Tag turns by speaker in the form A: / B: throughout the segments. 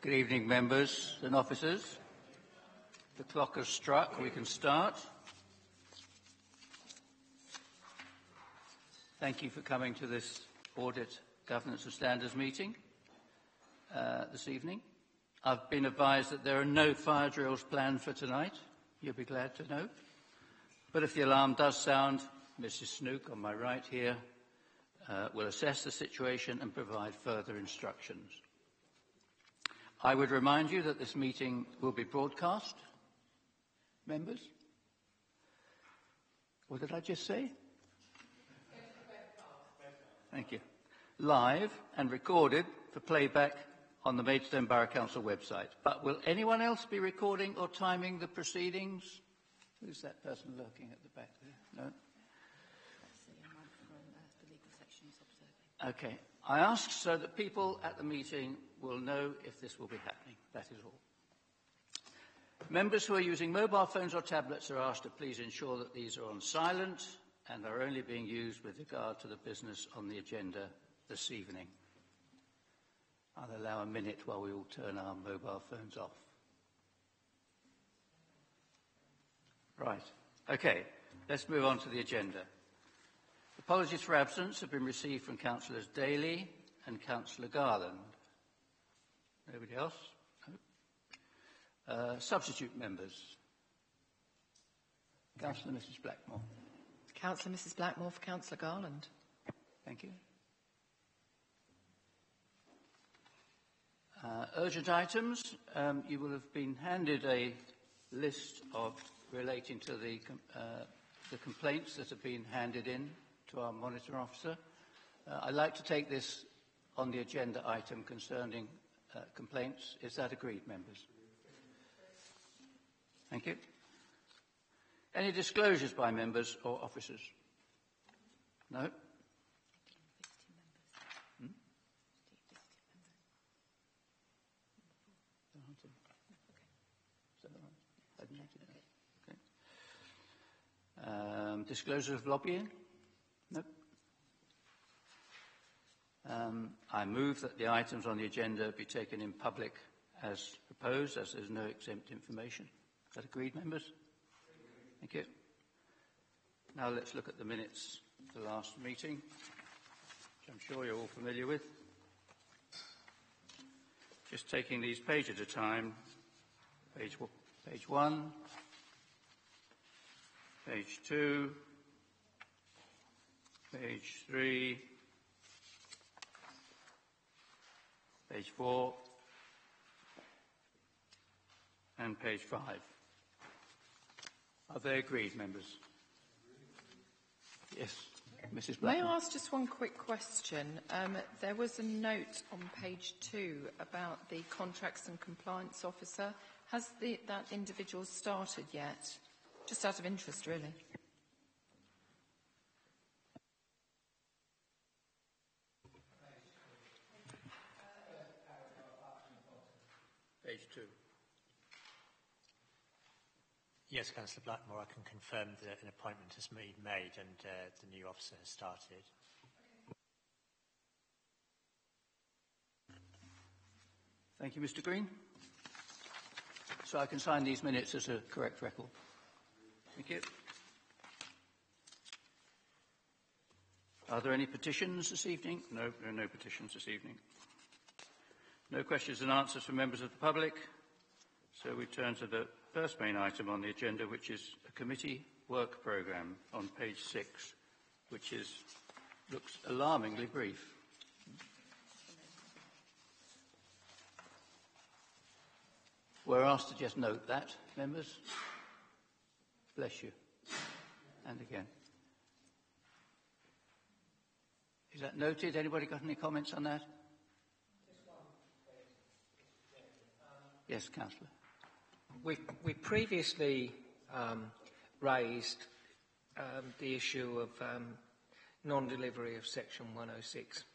A: Good evening, members and officers. The clock has struck. We can start. Thank you for coming to this Audit, Governance and Standards meeting this evening. I've been advised that there are no fire drills planned for tonight. You'll be glad to know. But if the alarm does sound, Mrs. Snook on my right here will assess the situation and provide further instructions. I would remind you that this meeting will be broadcast. Members? What did I just say? Thank you. Live and recorded for playback on the Maidstone Borough Council website. But will anyone else be recording or timing the proceedings? Who's that person lurking at the back there? No? Okay. I ask so that people at the meeting will know if this will be happening. That is all. Members who are using mobile phones or tablets are asked to please ensure that these are on silent and are only being used with regard to the business on the agenda this evening. I'll allow a minute while we all turn our mobile phones off. Right. Okay. Let's move on to the agenda. Apologies for absence have been received from Councillors Daly and Councillor Garland. Nobody else? No. Substitute members. Councillor Mrs. Blackmore.
B: Councillor Mrs. Blackmore for Councillor Garland.
A: Thank you. Urgent items. You will have been handed a list of relating to the complaints that have been handed in to our monitor officer. I'd like to take this on the agenda item concerning complaints. Is that agreed, members? Thank you. Any disclosures by members or officers? No? Disclosure of lobbying? No. I move that the items on the agenda be taken in public as proposed, as there's no exempt information. Is that agreed, members? Thank you. Now let's look at the minutes of the last meeting, which I'm sure you're all familiar with. Just taking these page at a time. Page 1. Page 2, page 3, page 4, and page 5. Are they agreed, members? Yes, Mrs. Blackmore.
B: May I ask just one quick question? There was a note on page 2 about the Contracts and Compliance Officer. Has that individual started yet? Just out of interest, really.
A: Page 2.
C: Yes, Councillor Blackmore, I can confirm that an appointment has been made and the new officer has started.
A: Thank you, Mr. Green. So I can sign these minutes as a correct record. Thank you. Are there any petitions this evening? No, there are no petitions this evening. No questions and answers from members of the public. So we turn to the first main item on the agenda, which is a committee work programme on page 6, which looks alarmingly brief. We're asked to just note that, members. Bless you. And again. Is that noted? Anybody got any comments on that? Yes, Councillor.
D: We previously raised the issue of non-delivery of Section 106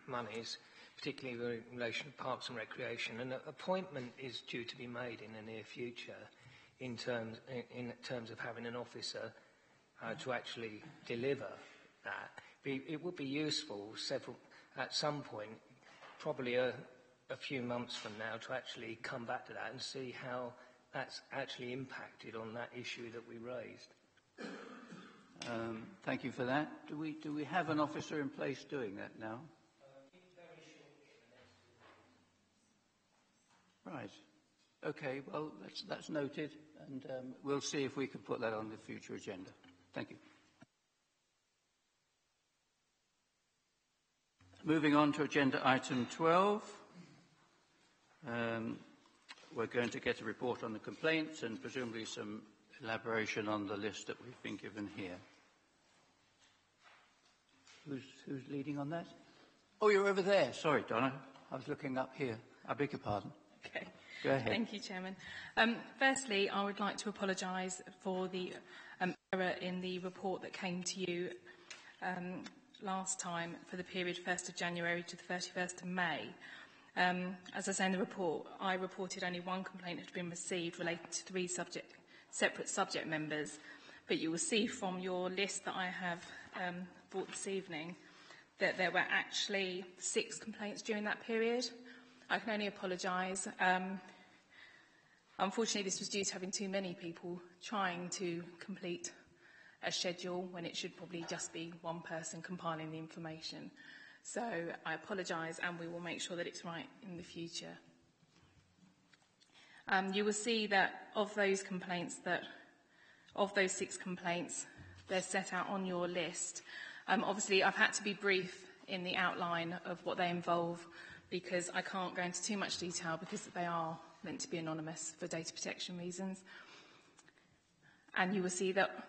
D: monies, particularly in relation to Parks and Recreation. An appointment is due to be made in the near future in terms of having an officer to actually deliver that. It would be useful at some point, probably a few months from now to actually come back to that and see how that's actually impacted on that issue that we raised.
A: Thank you for that. Do we have an officer in place doing that now? Right. Okay, well, that's noted, and we'll see if we can put that on the future agenda. Thank you. Moving on to agenda item 12. We're going to get a report on the complaints and presumably some elaboration on the list that we've been given here. Who's leading on that? Oh, you're over there. Sorry, Donna. I was looking up here. I beg your pardon.
E: Okay.
A: Go ahead.
E: Thank you, Chairman. Firstly, I would like to apologise for the error in the report that came to you last time for the period 1st of January to the 31st of May. As I say in the report, I reported only one complaint had been received related to 3 separate subject members, but you will see from your list that I have brought this evening that there were actually 6 complaints during that period. I can only apologise. Unfortunately, this was due to having too many people trying to complete a schedule when it should probably just be one person compiling the information. So I apologise, and we will make sure that it's right in the future. You will see that of those 6 complaints, they're set out on your list. Obviously, I've had to be brief in the outline of what they involve because I can't go into too much detail because they are meant to be anonymous for data protection reasons. And you will see that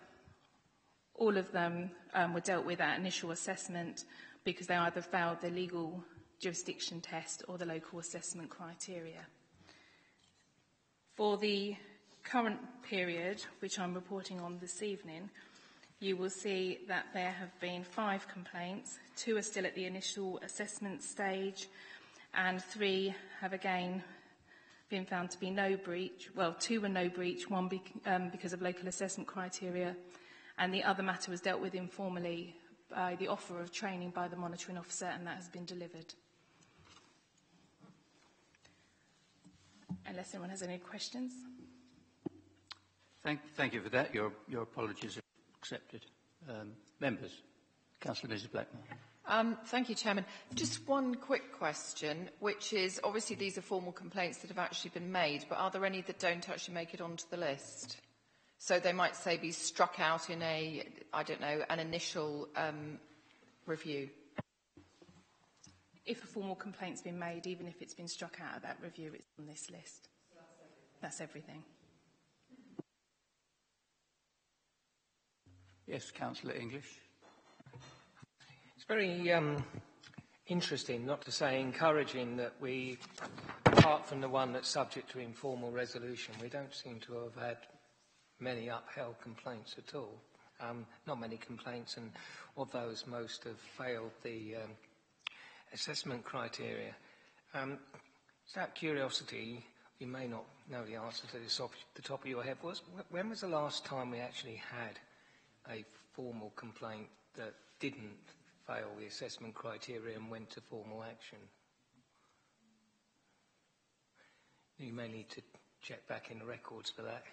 E: all of them were dealt with at initial assessment because they either failed the legal jurisdiction test or the local assessment criteria. For the current period, which I'm reporting on this evening, you will see that there have been 5 complaints. 2 are still at the initial assessment stage, and 3 have again been found to be no breach. Well, 2 were no breach, 1 because of local assessment criteria, and the other matter was dealt with informally by the offer of training by the monitoring officer, and that has been delivered. Unless anyone has any questions.
A: Thank you for that. Your apologies are accepted. Members, Councillor Mrs Blackmore.
B: Thank you, Chairman. Just one quick question, which is, obviously these are formal complaints that have actually been made, but are there any that don't actually make it onto the list? So they might, say, be struck out in a, I don't know, an initial review.
E: If a formal complaint's been made, even if it's been struck out of that review, it's on this list. That's everything.
A: Yes, Councillor English.
D: It's very interesting, not to say encouraging, that we, apart from the one that's subject to informal resolution, we don't seem to have had many upheld complaints at all. Not many complaints, and of those, most have failed the assessment criteria. Just out of curiosity, you may not know the answer to this off the top of your head. When was the last time we actually had a formal complaint that didn't fail the assessment criteria and went to formal action? You may need to check back in the records for that.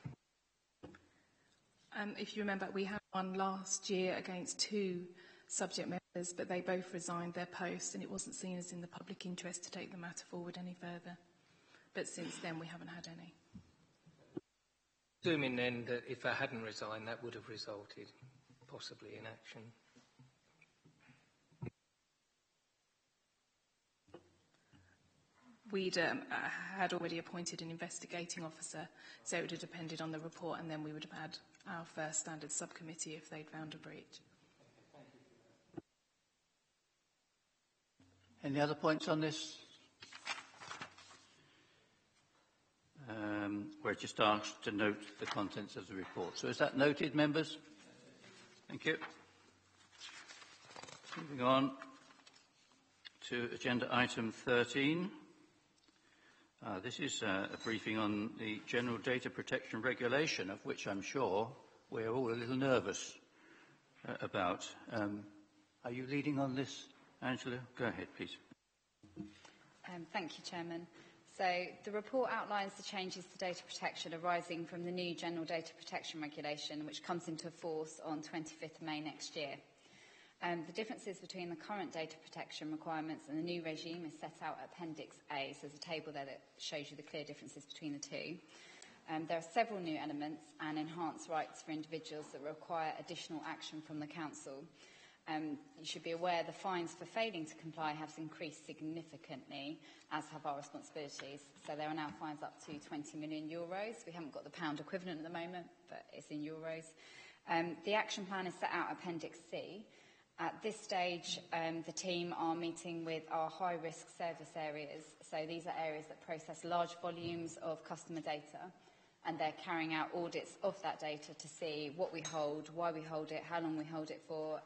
E: If you remember, we had one last year against 2 subject members, but they both resigned their posts, and it wasn't seen as in the public interest to take the matter forward any further. But since then, we haven't had any.
D: Assuming then that if I hadn't resigned, that would have resulted possibly in action.
E: We'd had already appointed an investigating officer, so it would have depended on the report, and then we would have had our first standard subcommittee if they'd found a breach.
A: Any other points on this? We're just asked to note the contents of the report. So is that noted, members? Thank you. Moving on to agenda item 13. This is a briefing on the General Data Protection Regulation, of which I'm sure we're all a little nervous about. Are you leading on this, Angela? Go ahead, please.
F: Thank you, Chairman. So the report outlines the changes to data protection arising from the new General Data Protection Regulation, which comes into force on 25th May next year. The differences between the current data protection requirements and the new regime is set out at Appendix A, so there's a table there that shows you the clear differences between the two. There are several new elements and enhanced rights for individuals that require additional action from the Council. You should be aware the fines for failing to comply have increased significantly, as have our responsibilities. So there are now fines up to €20 million. We haven't got the pound equivalent at the moment, but it's in euros. The action plan is set out Appendix C. At this stage, the team are meeting with our high-risk service areas. So these are areas that process large volumes of customer data, and they're carrying out audits of that data to see what we hold, why we hold it, how long we hold it for,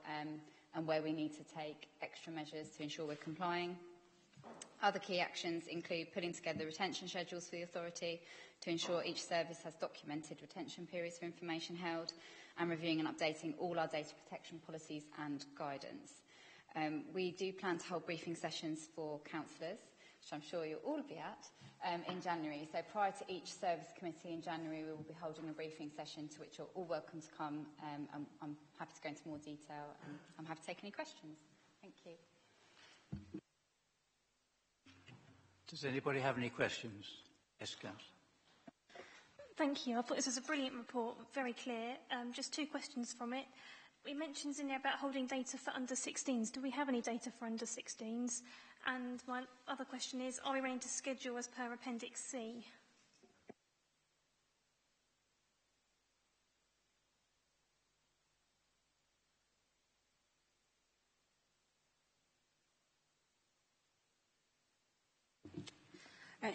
F: and where we need to take extra measures to ensure we're complying. Other key actions include putting together retention schedules for the authority to ensure each service has documented retention periods for information held, and reviewing and updating all our data protection policies and guidance. We do plan to hold briefing sessions for councillors, which I'm sure you'll all be at, in January. So prior to each service committee in January, we will be holding a briefing session to which you're all welcome to come. I'm happy to go into more detail, and I'm happy to take any questions. Thank you.
A: Does anybody have any questions? Yes, Councillor.
G: Thank you. I thought this was a brilliant report, very clear. Just two questions from it. It mentions in there about holding data for under 16s. Do we have any data for under 16s? And my other question is, are we running to schedule as per Appendix C?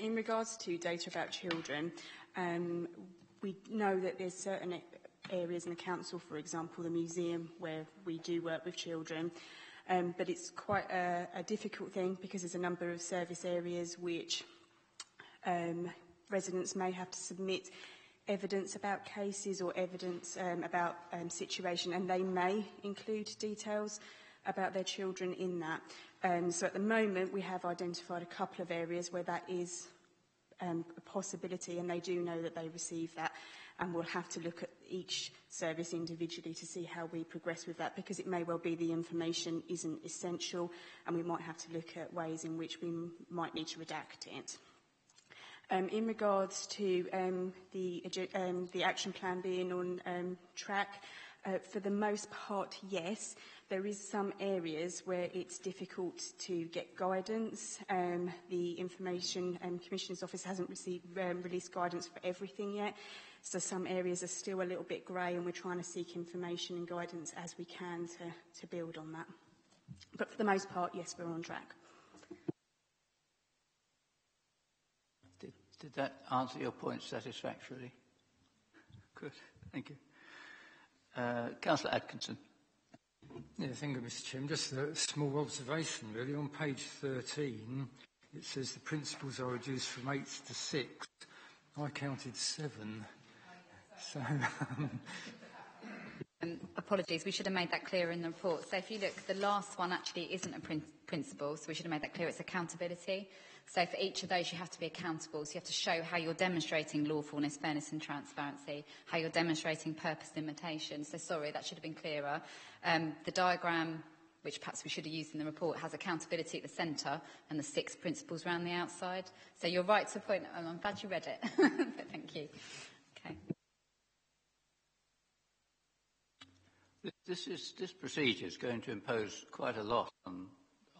H: In regards to data about children, we know that there's certain areas in the council, for example, the museum, where we do work with children, but it's quite a difficult thing because there's a number of service areas which residents may have to submit evidence about cases or evidence about situation, and they may include details about their children in that. So at the moment, we have identified a couple of areas where that is a possibility, and they do know that they receive that, and we'll have to look at each service individually to see how we progress with that, because it may well be the information isn't essential, and we might have to look at ways in which we might need to redact it. In regards to the action plan being on track, for the most part, yes. There is some areas where it's difficult to get guidance. The Information Commissioner's Office hasn't released guidance for everything yet, so some areas are still a little bit grey, and we're trying to seek information and guidance as we can to build on that. But for the most part, yes, we're on track.
A: Did that answer your point satisfactorily? Good, thank you. Councillor Atkinson.
I: Yeah, thank you, Mr. Chairman. Just a small observation, really. On page 13, it says the principals are reduced from 8 to 6. I counted 7. So,
F: Apologies, we should have made that clearer in the report. So if you look, the last one actually isn't a principle, so we should have made that clear. It's accountability. So for each of those, you have to be accountable. So you have to show how you're demonstrating lawfulness, fairness and transparency, how you're demonstrating purpose limitation. So sorry, that should have been clearer. The diagram, which perhaps we should have used in the report, has accountability at the centre and the 6 principles around the outside. So you're right to point. I'm glad you read it. Thank you. Okay.
A: This procedure is going to impose quite a lot on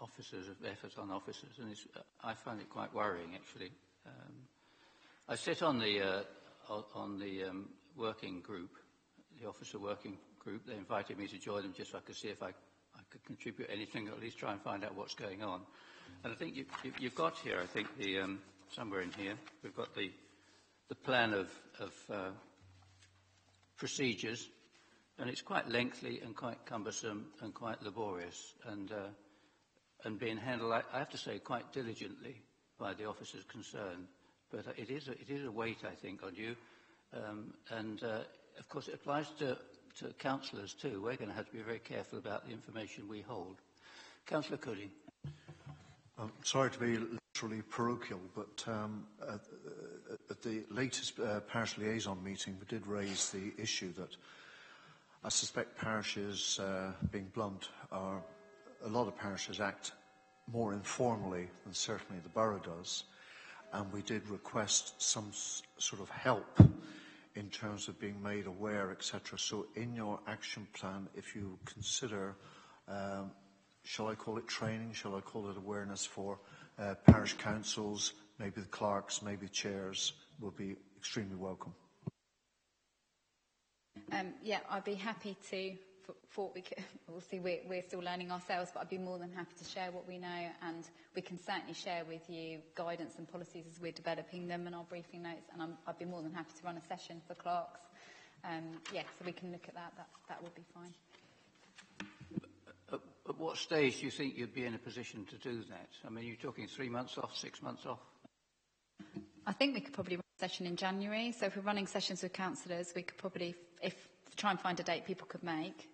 A: officers, effort on officers, and I find it quite worrying, actually. I sit on the working group, the officer working group. They invited me to join them just so I could see if I could contribute anything, or at least try and find out what's going on. And I think you've got here, I think, somewhere in here, we've got the plan of procedures, and it's quite lengthy and quite cumbersome and quite laborious, and being handled, I have to say, quite diligently by the officers concerned. But it is a weight, I think, on you. Of course, it applies to councillors too. We're going to have to be very careful about the information we hold. Councillor Cooley.
J: I'm sorry to be necessarily parochial, but at the latest parish liaison meeting, we did raise the issue that I suspect parishes, being blunt, a lot of parishes act more informally than certainly the borough does, and we did request some sort of help in terms of being made aware, etc. So in your action plan, if you consider, shall I call it training, shall I call it awareness for parish councils, maybe the clerks, maybe chairs, will be extremely welcome.
F: Yeah, I'd be happy to. Obviously, we're still learning ourselves, but I'd be more than happy to share what we know, and we can certainly share with you guidance and policies as we're developing them and our briefing notes, and I'd be more than happy to run a session for clerks. Yeah, so we can look at that. That would be fine.
A: At what stage do you think you'd be in a position to do that? I mean, you're talking 3 months off, 6 months off?
F: I think we could probably run a session in January. So if we're running sessions with councillors, we could probably, if try and find a date people could make,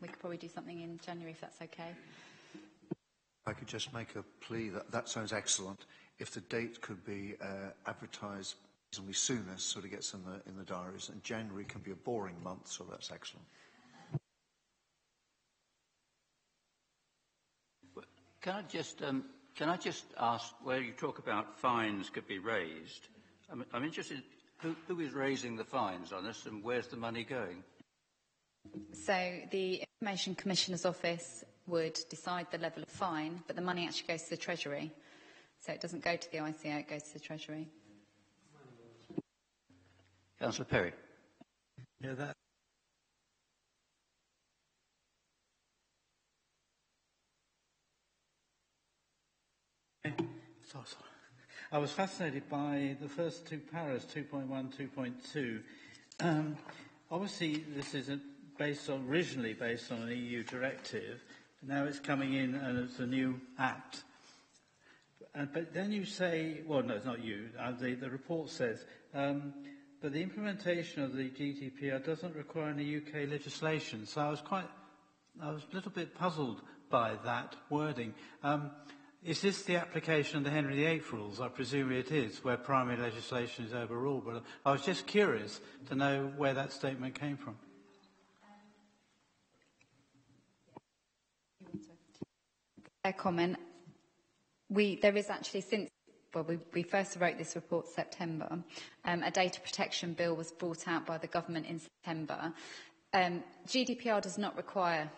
F: we could probably do something in January if that's okay.
J: I could just make a plea that sounds excellent. If the date could be advertised reasonably soonest, so it gets in the diaries, and January can be a boring month, so that's excellent.
A: Can I just ask, where you talk about fines could be raised, I'm interested, who is raising the fines on this and where's the money going?
F: So the Information Commissioner's Office would decide the level of fine, but the money actually goes to the Treasury. So it doesn't go to the ICO, it goes to the Treasury.
A: Councillor Perry.
K: Yeah, that. Sorry. I was fascinated by the first two paras, 2.1, 2.2. Obviously, this is originally based on an EU directive. Now it's coming in and it's a new act. But then you say, well, no, it's not you. The report says, but the implementation of the GDPR doesn't require any UK legislation. So I was a little bit puzzled by that wording. Is this the application of the Henry VIII rules? I presume it is, where primary legislation is overruled. But I was just curious to know where that statement came from.
F: A comment. There is actually, since we first wrote this report September, a data protection bill was brought out by the government in September. GDPR does not require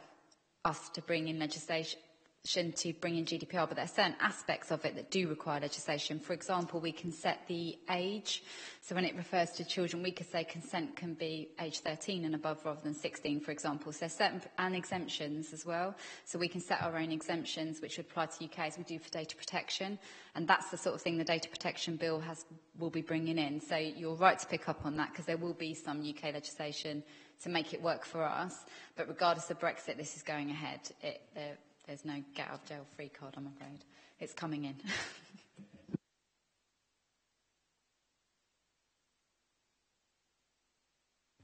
F: us to bring in legislation to bring in GDPR, but there are certain aspects of it that do require legislation. For example, we can set the age. So when it refers to children, we could say consent can be age 13 and above rather than 16, for example. So there's certain exemptions as well. So we can set our own exemptions, which would apply to UK as we do for data protection. And that's the sort of thing the data protection bill will be bringing in. So you're right to pick up on that, because there will be some UK legislation to make it work for us. But regardless of Brexit, this is going ahead. There's no get-out-of-jail-free card, I'm afraid. It's coming in.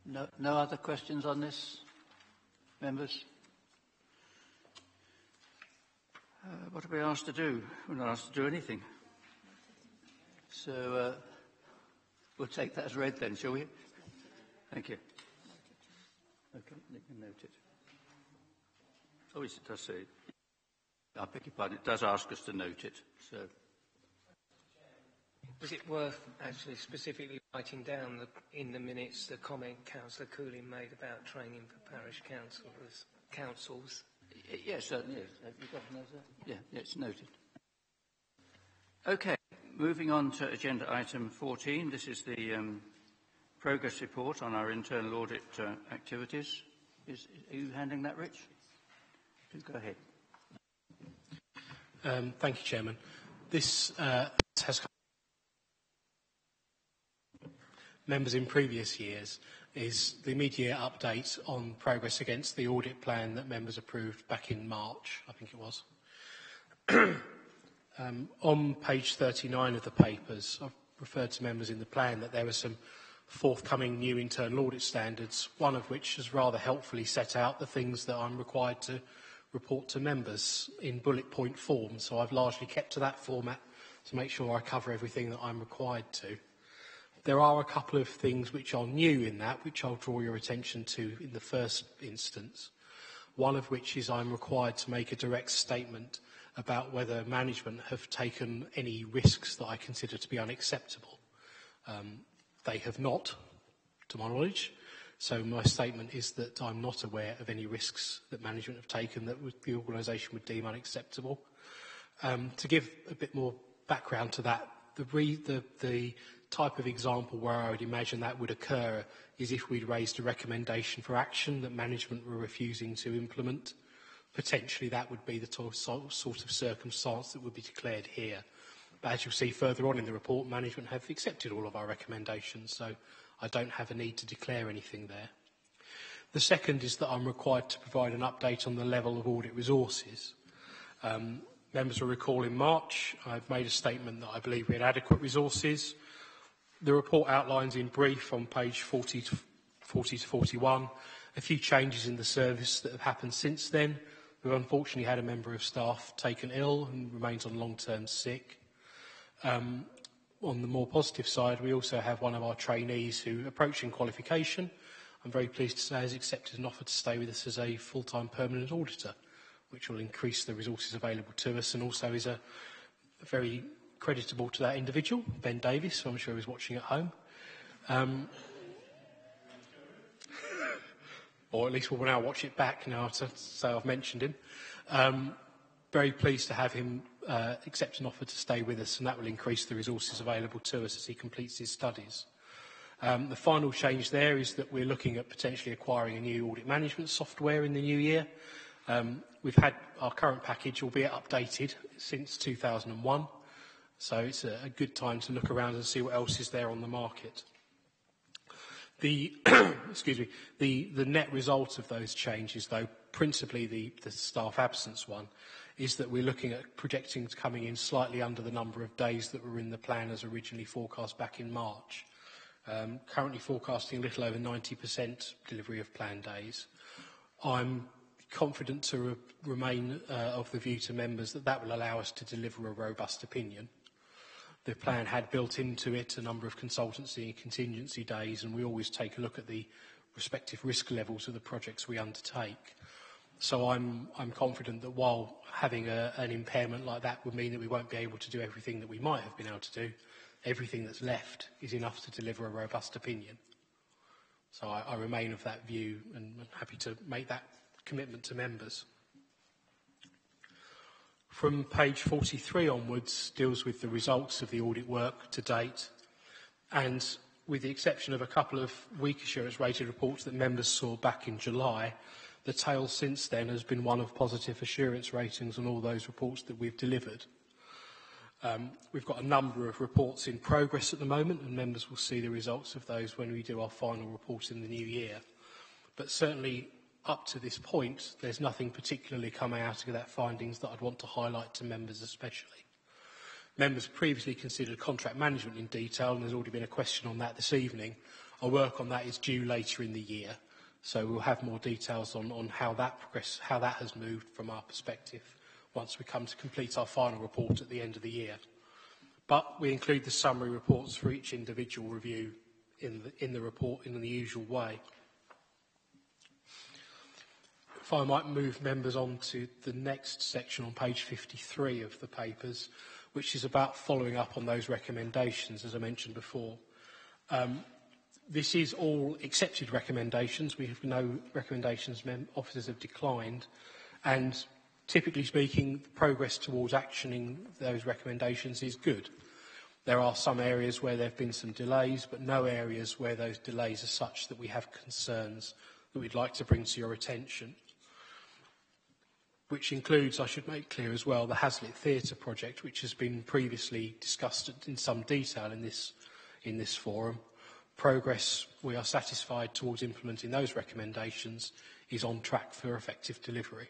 A: No other questions on this, members? What are we asked to do? We're not asked to do anything. So we'll take that as read then, shall we? Thank you. Okay, you can note it. Oh, yes, it does say. I beg your pardon, it does ask us to note it. So,
D: was it worth actually specifically writing down in the minutes the comment Councillor Cooling made about training for parish councils?
A: Yes, certainly is. Have you got another? Yeah, it's noted. Okay, moving on to agenda item 14. This is the progress report on our internal audit activities. Are you handling that, Rich? Please go ahead.
L: Thank you, Chairman. This has members in previous years is the immediate update on progress against the audit plan that members approved back in March, I think it was. On page 39 of the papers, I've referred to members in the plan that there were some forthcoming new internal audit standards, one of which has rather helpfully set out the things that I'm required to report to members in bullet point form. So I've largely kept to that format to make sure I cover everything that I'm required to. There are a couple of things which are new in that, which I'll draw your attention to in the first instance. One of which is I'm required to make a direct statement about whether management have taken any risks that I consider to be unacceptable. They have not, to my knowledge. So my statement is that I'm not aware of any risks that management have taken that the organisation would deem unacceptable. To give a bit more background to that, the type of example where I would imagine that would occur is if we'd raised a recommendation for action that management were refusing to implement. Potentially that would be the sort of circumstance that would be declared here. But as you'll see further on in the report, management have accepted all of our recommendations, so I don't have a need to declare anything there. The second is that I'm required to provide an update on the level of audit resources. Members will recall in March, I've made a statement that I believe we had adequate resources. The report outlines in brief on page 40 to 41 a few changes in the service that have happened since then. We've unfortunately had a member of staff taken ill and remains on long-term sick. On the more positive side, we also have one of our trainees who, approaching qualification, I'm very pleased to say has accepted an offer to stay with us as a full-time permanent auditor, which will increase the resources available to us and also is a very creditable to that individual, Ben Davis, who I'm sure is watching at home. Or at least we'll now watch it back now to say I've mentioned him. Very pleased to have him accept an offer to stay with us, and that will increase the resources available to us as he completes his studies. The final change there is that we're looking at potentially acquiring a new audit management software in the new year. We've had our current package, albeit updated, since 2001. So it's a good time to look around and see what else is there on the market. The net result of those changes, though, principally the staff absence one, is that we're looking at projecting coming in slightly under the number of days that were in the plan as originally forecast back in March. Currently forecasting a little over 90% delivery of plan days. I'm confident to remain of the view to members that that will allow us to deliver a robust opinion. The plan had built into it a number of consultancy and contingency days, and we always take a look at the respective risk levels of the projects we undertake. So I'm confident that while having an impairment like that would mean that we won't be able to do everything that we might have been able to do, everything that's left is enough to deliver a robust opinion. So I remain of that view and I'm happy to make that commitment to members. From page 43 onwards deals with the results of the audit work to date, and with the exception of a couple of weak assurance rated reports that members saw back in July, the tale since then has been one of positive assurance ratings on all those reports that we've delivered. We've got a number of reports in progress at the moment, and members will see the results of those when we do our final report in the new year. But certainly, up to this point, there's nothing particularly coming out of that findings that I'd want to highlight to members especially. Members previously considered contract management in detail, and there's already been a question on that this evening. Our work on that is due later in the year, so we'll have more details on how that has moved from our perspective once we come to complete our final report at the end of the year. But we include the summary reports for each individual review in the report in the usual way. If I might move members on to the next section on page 53 of the papers, which is about following up on those recommendations, as I mentioned before. This is all accepted recommendations. We have no recommendations officers have declined, and typically speaking, progress towards actioning those recommendations is good. There are some areas where there have been some delays, but no areas where those delays are such that we have concerns that we'd like to bring to your attention. Which includes, I should make clear as well, the Hazlitt Theatre project, which has been previously discussed in some detail in this forum. Progress, we are satisfied towards implementing those recommendations, is on track for effective delivery.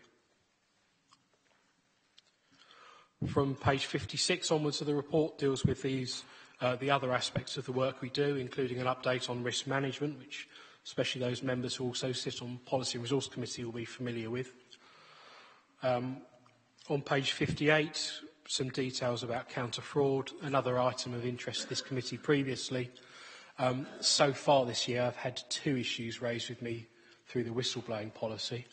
L: From page 56 onwards of the report deals with the other aspects of the work we do, including an update on risk management, which especially those members who also sit on Policy and Resource Committee will be familiar with. On page 58, some details about counter-fraud, another item of interest to this committee previously. So far this year, I've had 2 issues raised with me through the whistleblowing policy.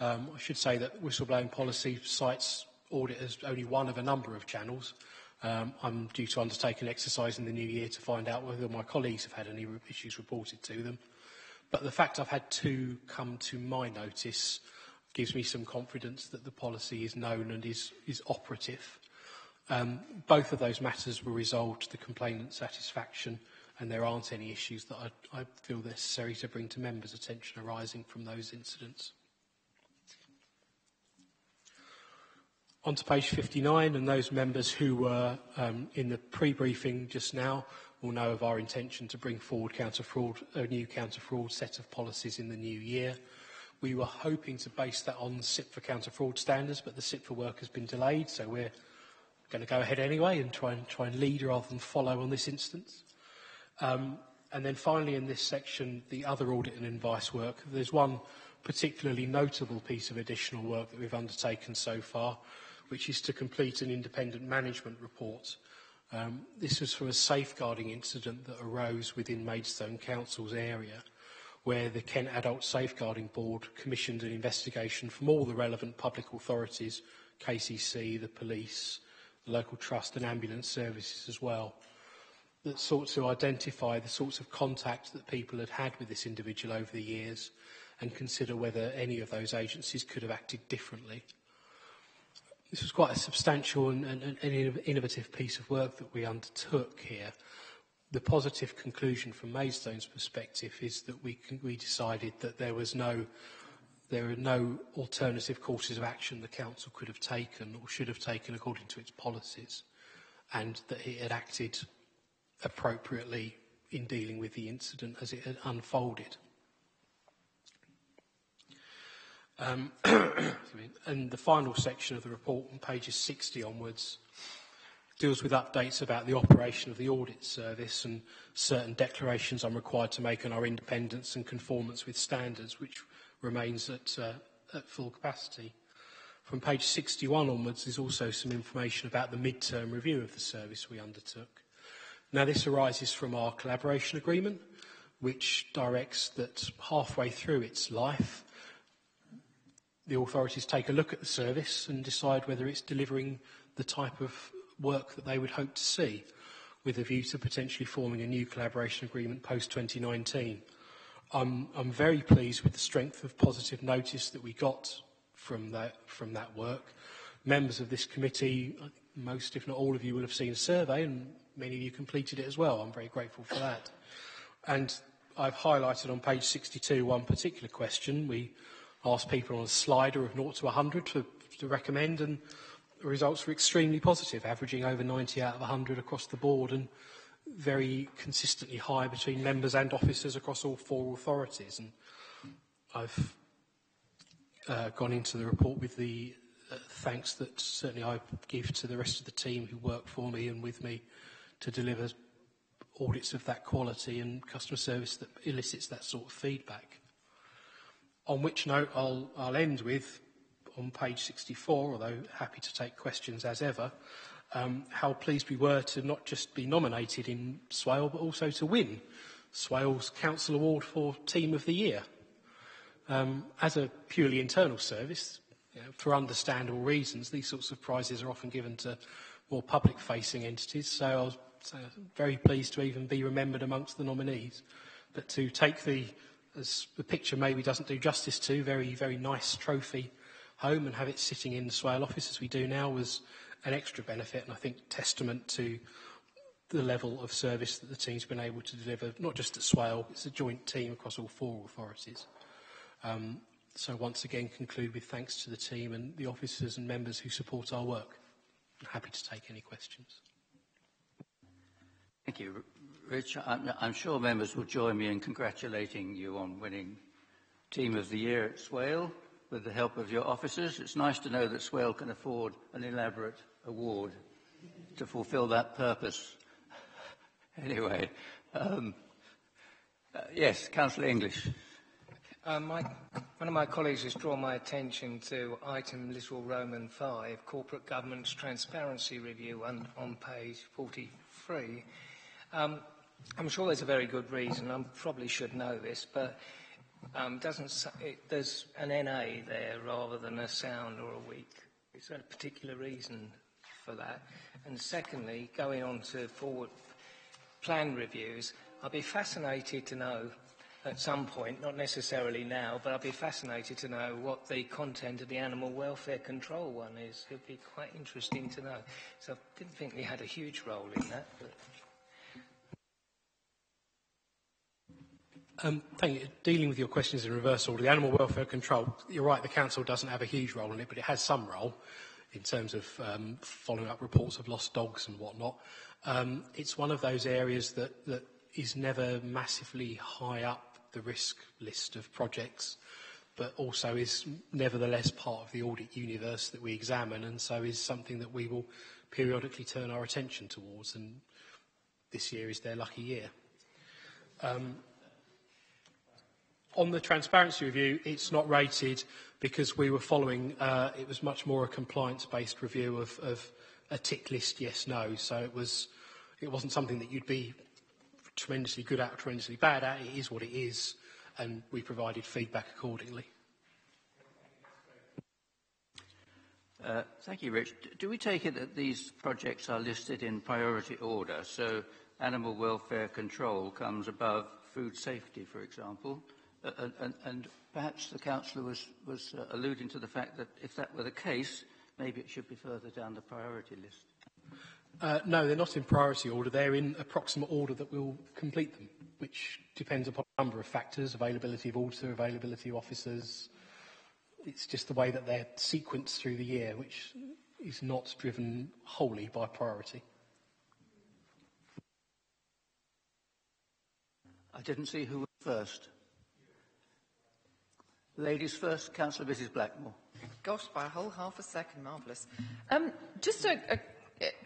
L: I should say that whistleblowing policy cites audit as only one of a number of channels. I'm due to undertake an exercise in the new year to find out whether my colleagues have had any issues reported to them. But the fact I've had 2 come to my notice gives me some confidence that the policy is known and is operative. Both of those matters were resolved to the complainant's satisfaction, and there aren't any issues that I feel necessary to bring to members' attention arising from those incidents. On to page 59, and those members who were in the pre-briefing just now will know of our intention to bring forward a new counter-fraud set of policies in the new year. We were hoping to base that on SIP for counter-fraud standards, but the SIP for work has been delayed, so we're going to go ahead anyway and try and lead rather than follow on this instance. And then finally in this section, the other audit and advice work, there's one particularly notable piece of additional work that we've undertaken so far, which is to complete an independent management report. This was from a safeguarding incident that arose within Maidstone Council's area, where the Kent Adult Safeguarding Board commissioned an investigation from all the relevant public authorities, KCC, the police, the local trust and ambulance services as well, that sought to identify the sorts of contact that people had had with this individual over the years and consider whether any of those agencies could have acted differently. This was quite a substantial and innovative piece of work that we undertook here. The positive conclusion from Maidstone's perspective is that we decided that there are no alternative courses of action the council could have taken or should have taken according to its policies, and that it had acted appropriately in dealing with the incident as it had unfolded. And the final section of the report, on pages 60 onwards, deals with updates about the operation of the audit service and certain declarations I'm required to make on our independence and conformance with standards, which remains at full capacity. From page 61 onwards, there's also some information about the mid-term review of the service we undertook. Now, this arises from our collaboration agreement, which directs that halfway through its life, the authorities take a look at the service and decide whether it's delivering the type of work that they would hope to see, with a view to potentially forming a new collaboration agreement post-2019. I'm very pleased with the strength of positive notice that we got from that work. Members of this committee, most if not all of you, will have seen a survey, and many of you completed it as well. I'm very grateful for that. And I've highlighted on page 62 one particular question. We asked people on a slider of 0 to 100 to recommend, and the results were extremely positive, averaging over 90 out of 100 across the board, and very consistently high between members and officers across all 4 authorities. And I've gone into the report with the thanks that certainly I give to the rest of the team who work for me and with me to deliver audits of that quality and customer service that elicits that sort of feedback. On which note I'll end with, on page 64, although happy to take questions as ever, how pleased we were to not just be nominated in Swale, but also to win Swale's Council Award for Team of the Year. As a purely internal service, for understandable reasons, these sorts of prizes are often given to more public-facing entities, so I was very pleased to even be remembered amongst the nominees. But to take as the picture maybe doesn't do justice to, very, very nice trophy home and have it sitting in the Swale office as we do now was an extra benefit, and I think testament to the level of service that the team's been able to deliver, not just at Swale, it's a joint team across all 4 authorities. So once again conclude with thanks to the team and the officers and members who support our work. I'm happy to take any questions.
A: Thank you, Rich. I'm sure members will join me in congratulating you on winning Team of the Year at Swale with the help of your officers. It's nice to know that Swale can afford an elaborate award to fulfil that purpose. Anyway, yes, Councillor English.
D: One of my colleagues has drawn my attention to item little Roman 5, Corporate Governance Transparency Review, on page 43. I'm sure there's a very good reason. I probably should know this, but there's an NA there rather than a sound or a weak. Is there a particular reason for that? And secondly, going on to forward plan reviews, I'd be fascinated to know at some point, not necessarily now, but I'd be fascinated to know what the content of the animal welfare control one is. It would be quite interesting to know. So I didn't think we had a huge role in that. But
L: Thank you. Dealing with your questions in reverse order, the animal welfare control, you're right, the council doesn't have a huge role in it, but it has some role in terms of following up reports of lost dogs and whatnot. It's one of those areas that is never massively high up the risk list of projects, but also is nevertheless part of the audit universe that we examine, and so is something that we will periodically turn our attention towards, and this year is their lucky year. On the transparency review, it's not rated because we were following, it was much more a compliance-based review of a tick list, yes, no. So it wasn't something that you'd be tremendously good at or tremendously bad at. It is what it is, and we provided feedback accordingly.
A: Thank you, Rich. Do we take it that these projects are listed in priority order? So animal welfare control comes above food safety, for example? And perhaps the councillor was alluding to the fact that if that were the case, maybe it should be further down the priority list.
L: No, they're not in priority order. They're in approximate order that we'll complete them, which depends upon a number of factors: availability of auditor, availability of officers. It's just the way that they're sequenced through the year, which is not driven wholly by priority.
A: I didn't see who was first. Ladies first, Councillor Mrs Blackmore.
B: Gosh, by a whole half a second, marvellous. Just a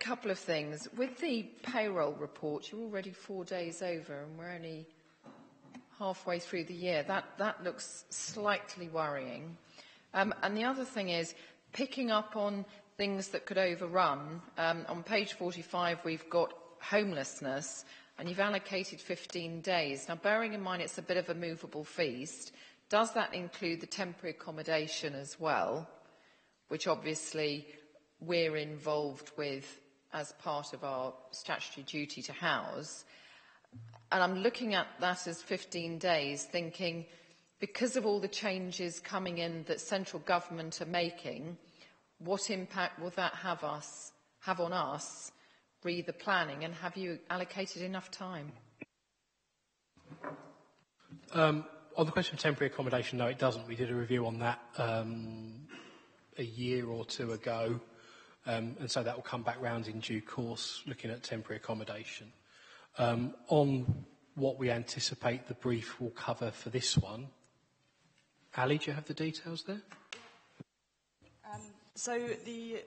B: couple of things. With the payroll report, you're already 4 days over and we're only halfway through the year. That looks slightly worrying. And the other thing is, picking up on things that could overrun, on page 45 we've got homelessness, and you've allocated 15 days. Now, bearing in mind it's a bit of a movable feast, does that include the temporary accommodation as well, which obviously we're involved with as part of our statutory duty to house? And I'm looking at that as 15 days, thinking, because of all the changes coming in that central government are making, what impact will that have on us, re the planning, and have you allocated enough time?
L: On the question of temporary accommodation, no, it doesn't. We did a review on that a year or two ago, and so that will come back round in due course, looking at temporary accommodation. On what we anticipate the brief will cover for this one, Ali, do you have the details there?
M: So the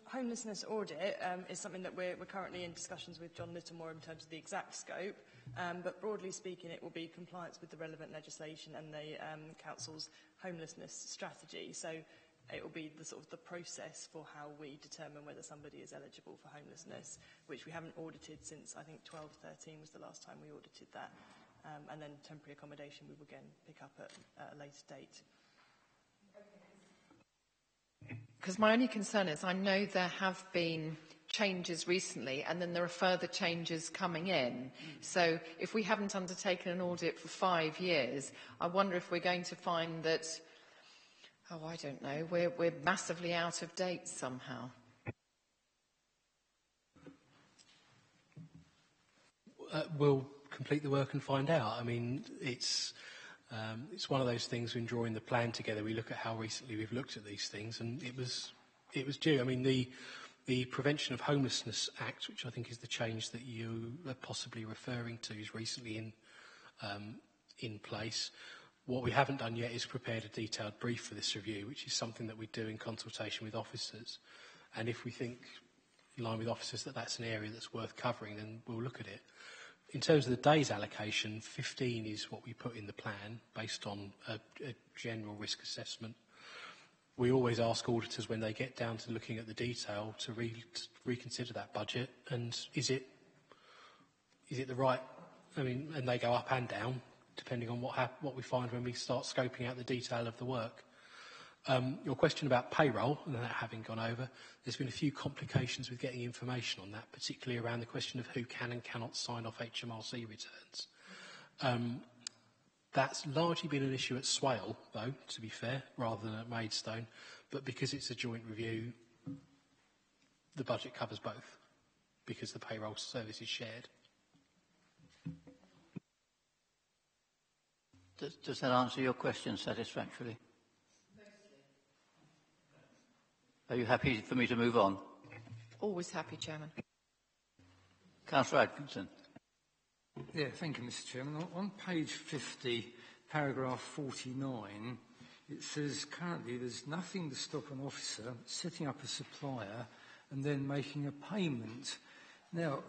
M: homelessness audit is something that we're currently in discussions with John Littlemore in terms of the exact scope, but broadly speaking it will be compliance with the relevant legislation and the Council's homelessness strategy. So it will be the sort of the process for how we determine whether somebody is eligible for homelessness, which we haven't audited since, I think, 12-13 was the last time we audited that. And then temporary accommodation we will again pick up at a later date.
B: Because my only concern is I know there have been changes recently and then there are further changes coming in. So if we haven't undertaken an audit for 5 years, I wonder if we're going to find that, oh, I don't know, we're massively out of date somehow.
L: We'll complete the work and find out. I mean, it's one of those things when drawing the plan together, we look at how recently we've looked at these things, and it was due. I mean, the Prevention of Homelessness Act, which I think is the change that you are possibly referring to, is recently in place. What we haven't done yet is prepared a detailed brief for this review, which is something that we do in consultation with officers. And if we think, in line with officers, that that's an area that's worth covering, then we'll look at it. In terms of the days allocation, 15 is what we put in the plan based on a general risk assessment. We always ask auditors when they get down to looking at the detail to reconsider that budget, and is it the right, and they go up and down depending on what we find when we start scoping out the detail of the work. Your question about payroll, and that having gone over, there's been a few complications with getting information on that, particularly around the question of who can and cannot sign off HMRC returns. That's largely been an issue at Swale, though, to be fair, rather than at Maidstone, but because it's a joint review, the budget covers both, because the payroll service is shared.
A: Does that answer your question satisfactorily? Are you happy for me to move on?
B: Always happy, Chairman.
A: Councillor Atkinson.
I: Yeah, thank you, Mr. Chairman. On page 50, paragraph 49, it says currently there's nothing to stop an officer setting up a supplier and then making a payment. Now,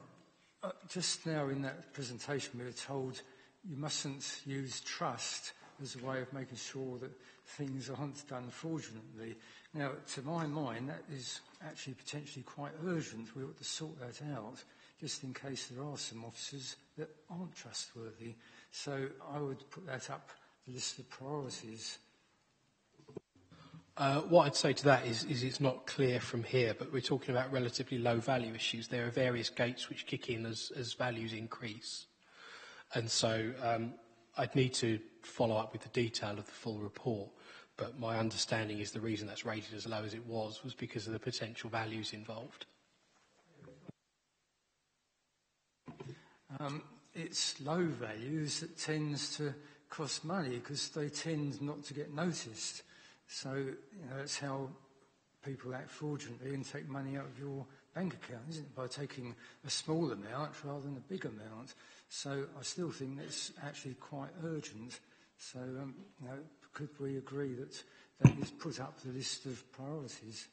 I: just now in that presentation we were told you mustn't use trust as a way of making sure that things aren't done fraudulently. Now, to my mind, that is actually potentially quite urgent. We ought to sort that out, just in case there are some officers that aren't trustworthy. So I would put that up the list of priorities.
L: What I'd say to that is it's not clear from here, but we're talking about relatively low value issues. There are various gates which kick in as values increase. And so I'd need to follow up with the detail of the full report, but my understanding is the reason that's rated as low as it was because of the potential values involved.
I: It's low values that tends to cost money because they tend not to get noticed. So, that's how people act fraudulently and take money out of your bank account, isn't it? By taking a small amount rather than a big amount. So I still think that's actually quite urgent. So, could we agree that that is put up the list of priorities?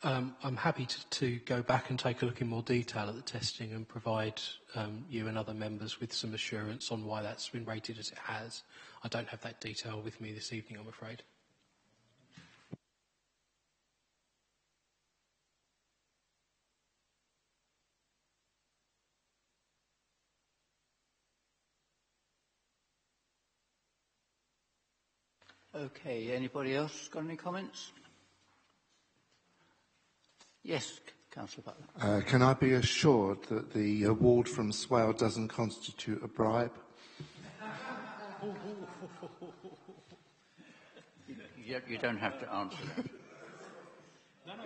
L: I'm happy to go back and take a look in more detail at the testing and provide you and other members with some assurance on why that's been rated as it has. I don't have that detail with me this evening, I'm afraid.
A: Okay, anybody else got any comments? Yes, Councillor Butler.
N: Can I be assured that the award from Swale doesn't constitute a bribe?
A: You don't have to answer that.
L: No, I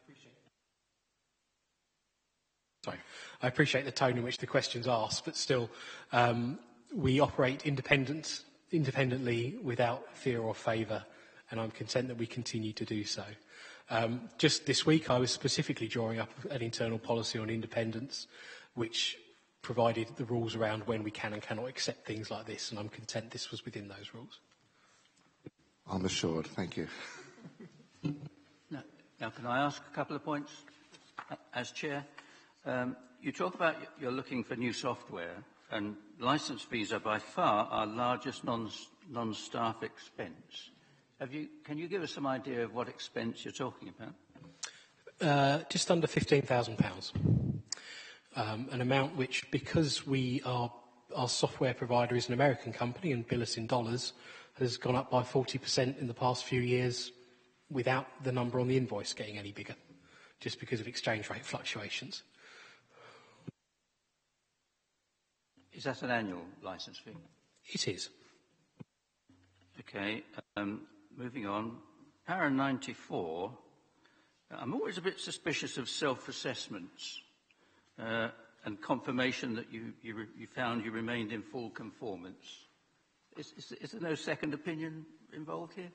L: appreciate. Sorry, I appreciate the tone in which the question's asked, but still, we operate independently without fear or favour, and I'm content that we continue to do so. Just this week, I was specifically drawing up an internal policy on independence, which provided the rules around when we can and cannot accept things like this, and I'm content this was within those rules.
N: I'm assured. Thank you.
A: Now, can I ask a couple of points as Chair? You talk about you're looking for new software, and licence fees are by far our largest non-staff expense. Can you give us some idea of what expense you're talking about?
L: Just under £15,000. An amount which, because our software provider is an American company and bill us in dollars, has gone up by 40% in the past few years without the number on the invoice getting any bigger, just because of exchange rate fluctuations.
A: Is that an annual licence fee?
L: It is.
A: Okay, moving on. Para 94, I'm always a bit suspicious of self-assessments and confirmation that you found you remained in full conformance. Is there no second opinion involved here?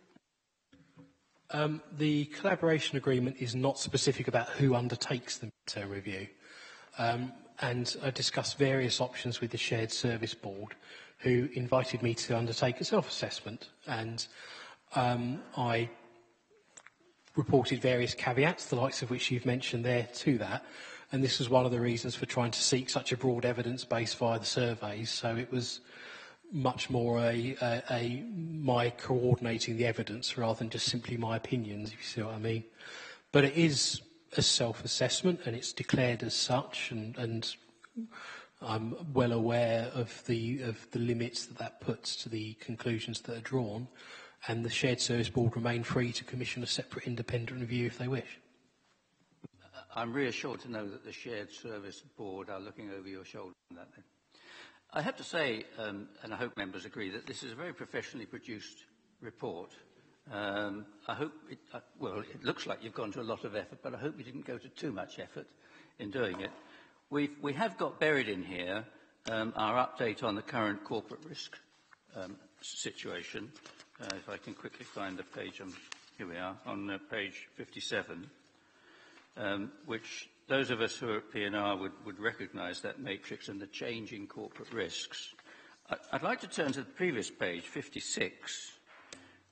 L: The collaboration agreement is not specific about who undertakes the midterm review. And I discussed various options with the Shared Service Board, who invited me to undertake a self-assessment. And I reported various caveats, the likes of which you've mentioned there, to that. And this was one of the reasons for trying to seek such a broad evidence base via the surveys. So it was much more my coordinating the evidence rather than just simply my opinions, if you see what I mean. But it is a self-assessment, and it's declared as such, and I'm well aware of the limits that puts to the conclusions that are drawn, and the Shared Service Board remain free to commission a separate independent review if they wish.
A: I'm reassured to know that the Shared Service Board are looking over your shoulder on that then. I have to say, and I hope members agree, that this is a very professionally produced report. I hope, well, it looks like you've gone to a lot of effort, but I hope you didn't go to too much effort in doing it. We have got buried in here our update on the current corporate risk situation. If I can quickly find the page, here we are, on page 57, which those of us who are at P&R would recognise that matrix and the change in corporate risks. I'd like to turn to the previous page, 56,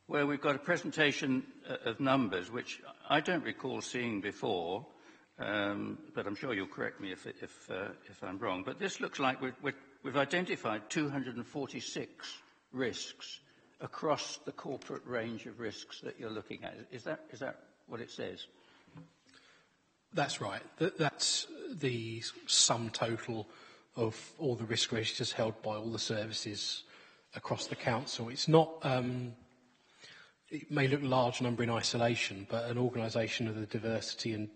A: where we've got a presentation of numbers, which I don't recall seeing before, but I'm sure you'll correct me if I'm wrong. But this looks like we've identified 246 risks across the corporate range of risks that you're looking at. Is that what it says?
L: That's right. That's the sum total of all the risk registers held by all the services across the council. It's not, it may look a large number in isolation, but an organisation of the diversity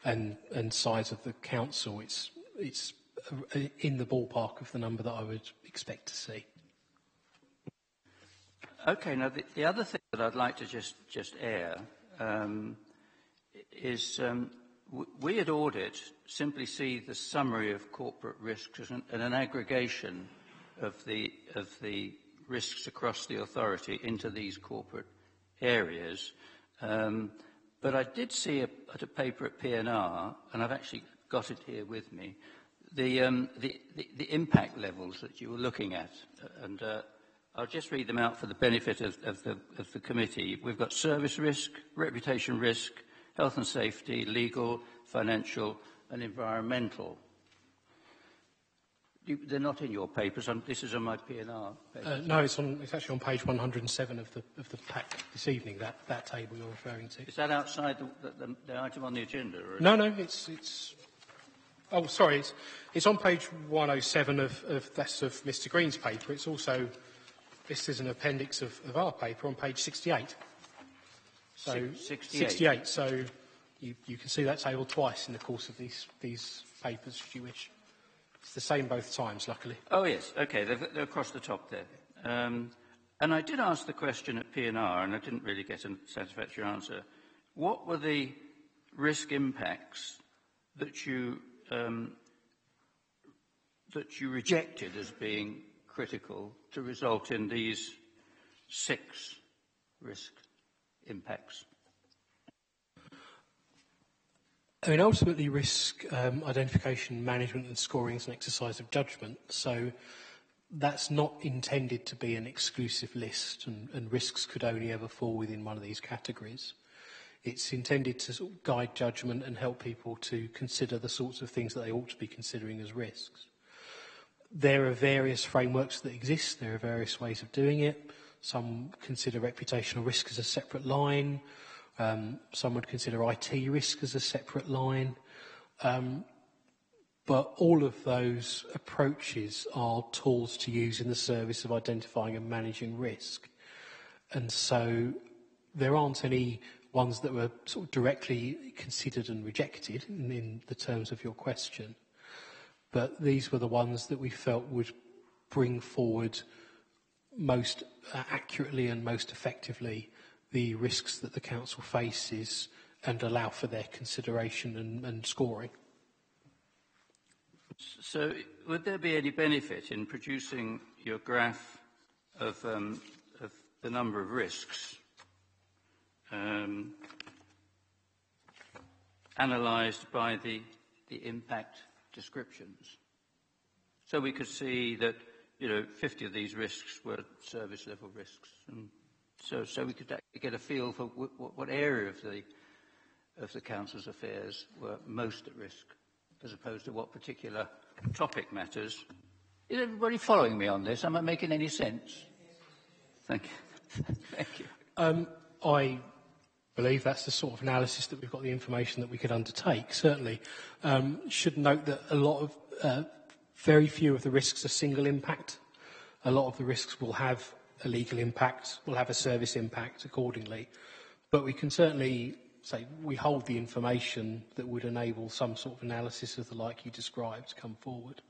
L: and size of the council, it's in the ballpark of the number that I would expect to see.
A: Okay, now the other thing that I'd like to just air is we at Audit simply see the summary of corporate risks as an aggregation of the risks across the authority into these corporate areas. But I did see at a paper at P&R, and I've actually got it here with me, the impact levels that you were looking at, and I'll just read them out for the benefit of the committee. We've got service risk, reputation risk, health and safety, legal, financial, and environmental. They're not in your papers. This is on my P&R papers.
L: No, it's actually on page 107 of the pack this evening. That table you're referring to.
A: Is that outside the item on the agenda? Or
L: No, it's. Oh, sorry. It's on page 107 of Mr. Green's paper. It's also. This is an appendix of our paper on page 68. So 68. So you can see that table twice in the course of these papers, if you wish. It's the same both times, luckily.
A: Oh, yes. OK, they're across the top there. And I did ask the question at P&R, and I didn't really get a satisfactory answer. What were the risk impacts that you rejected as being critical to result in these 6 risk impacts?
L: I mean, ultimately, risk identification, management and scoring is an exercise of judgment. So that's not intended to be an exclusive list, and risks could only ever fall within one of these categories. It's intended to sort of guide judgment and help people to consider the sorts of things that they ought to be considering as risks. There are various frameworks that exist. There are various ways of doing it. Some consider reputational risk as a separate line. Some would consider IT risk as a separate line. But all of those approaches are tools to use in the service of identifying and managing risk. And so there aren't any ones that were sort of directly considered and rejected in the terms of your question. But these were the ones that we felt would bring forward most accurately and most effectively the risks that the council faces and allow for their consideration and scoring.
A: So would there be any benefit in producing your graph of the number of risks analysed by the impact descriptions? So we could see that, 50 of these risks were service level risks and so we could actually get a feel for what area of the council's affairs were most at risk, as opposed to what particular topic matters. Is everybody following me on this? Am I making any sense? Thank you. Thank you.
L: I believe that's the sort of analysis that we've got the information that we could undertake, certainly. Should note that a lot of, very few of the risks are single impact. A lot of the risks will have a legal impact, will have a service impact accordingly. But we can certainly say we hold the information that would enable some sort of analysis of the like you described to come forward.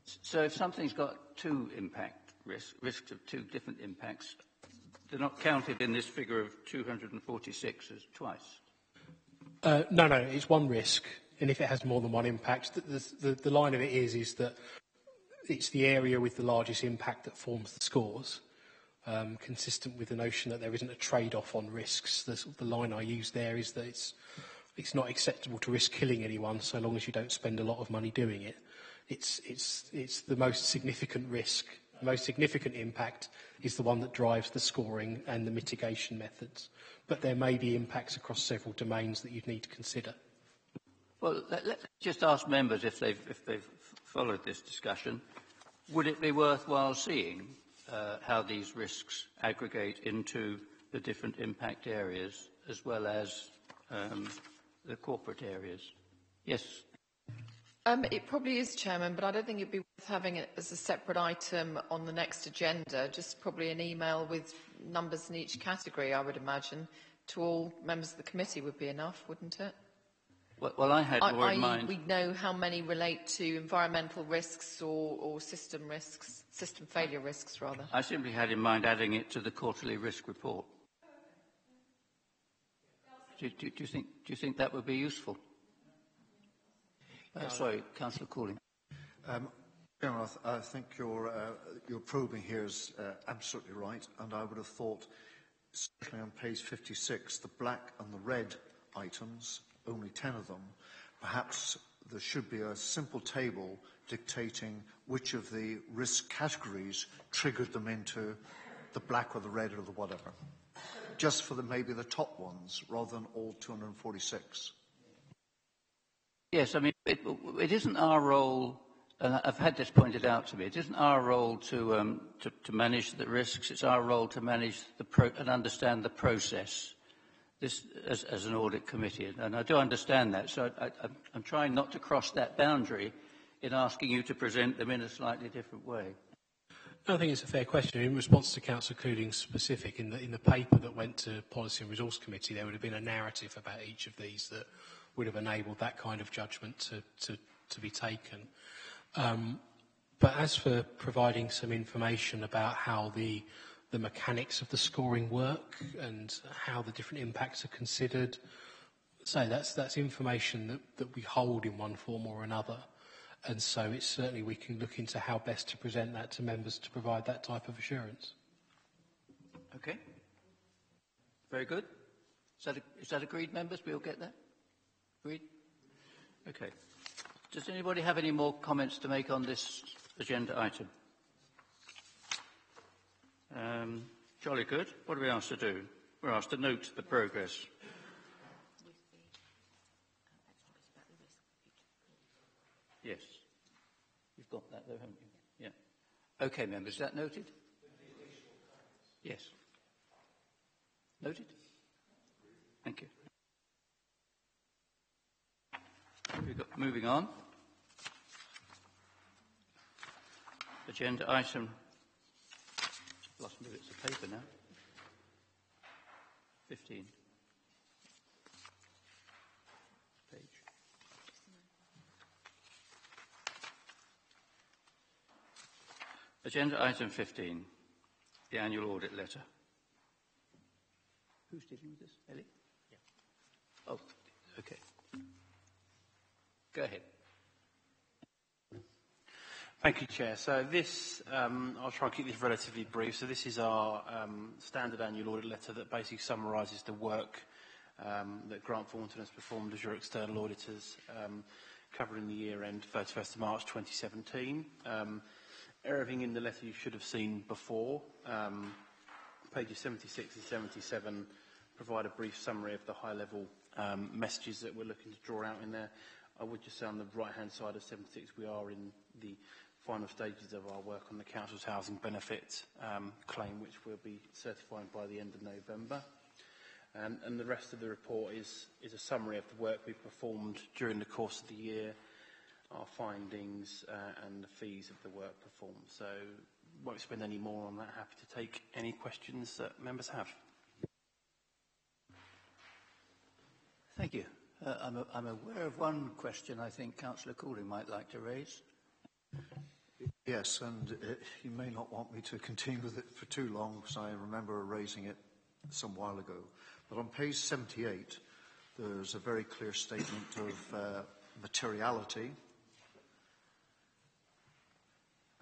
A: So if something's got two impact risks of two different impacts, they're not counted in this figure of 246 as twice?
L: No, it's one risk, and if it has more than one impact, the line of it is that it's the area with the largest impact that forms the scores, consistent with the notion that there isn't a trade-off on risks. The line I use there is that it's not acceptable to risk killing anyone so long as you don't spend a lot of money doing it. It's the most significant risk. The most significant impact is the one that drives the scoring and the mitigation methods. But there may be impacts across several domains that you'd need to consider.
A: Well, let's just ask members if they've followed this discussion. Would it be worthwhile seeing how these risks aggregate into the different impact areas as well as the corporate areas? Yes.
B: It probably is, Chairman, but I don't think it'd be worth having it as a separate item on the next agenda. Just probably an email with numbers in each category, I would imagine, to all members of the committee would be enough, wouldn't it?
A: Well, I had more in mind.
B: We know how many relate to environmental risks or system risks, system failure risks, rather. I simply had in mind adding it to the quarterly risk report. Do you think that would be useful? Sorry, Councillor Cooling.
J: I think your probing here is absolutely right, and I would have thought, certainly on page 56, the black and the red items, only 10 of them, perhaps there should be a simple table dictating which of the risk categories triggered them into the black or the red or the whatever, just for maybe the top ones, rather than all 246.
A: Yes, I mean, it isn't our role, and I've had this pointed out to me, it isn't our role to manage the risks, it's our role to manage and understand the process this as an audit committee. And I do understand that, so I'm trying not to cross that boundary in asking you to present them in a slightly different way.
L: I think it's a fair question. In response to Councillor Cooling's specific, in the paper that went to Policy and Resource Committee, there would have been a narrative about each of these that would have enabled that kind of judgment to be taken. But as for providing some information about how the mechanics of the scoring work and how the different impacts are considered, so that's information that we hold in one form or another. And so it's certainly we can look into how best to present that to members to provide that type of assurance.
A: Okay. Very good. Is that agreed, members? We all get that? Agreed? Okay. Does anybody have any more comments to make on this agenda item? Jolly good. What are we asked to do? We're asked to note the progress. Yes. You've got that though, haven't you? Yeah. Okay, members, is that noted? Yes. Noted? Thank you. Moving on. Agenda item. I've lost my bits of paper now. 15. Page. Agenda item 15. The annual audit letter. Who's dealing with this? Ellie? Yeah. Oh, okay. Go ahead.
O: Thank you, Chair. So this, I'll try and keep this relatively brief. So this is our standard annual audit letter that basically summarises the work that Grant Thornton has performed as your external auditors, covering the year end 31st of March 2017. Everything in the letter you should have seen before. pages 76 and 77 provide a brief summary of the high-level messages that we're looking to draw out in there. I would just say on the right-hand side of 76, we are in the final stages of our work on the Council's housing benefit claim, which will be certified by the end of November. And the rest of the report is a summary of the work we've performed during the course of the year, our findings and the fees of the work performed. So won't spend any more on that. Happy to take any questions that members have.
A: Thank you. I'm aware of one question I think Councillor Cooling might like to raise.
J: Yes, and you may not want me to continue with it for too long because I remember raising it some while ago. But on page 78, there's a very clear statement of materiality.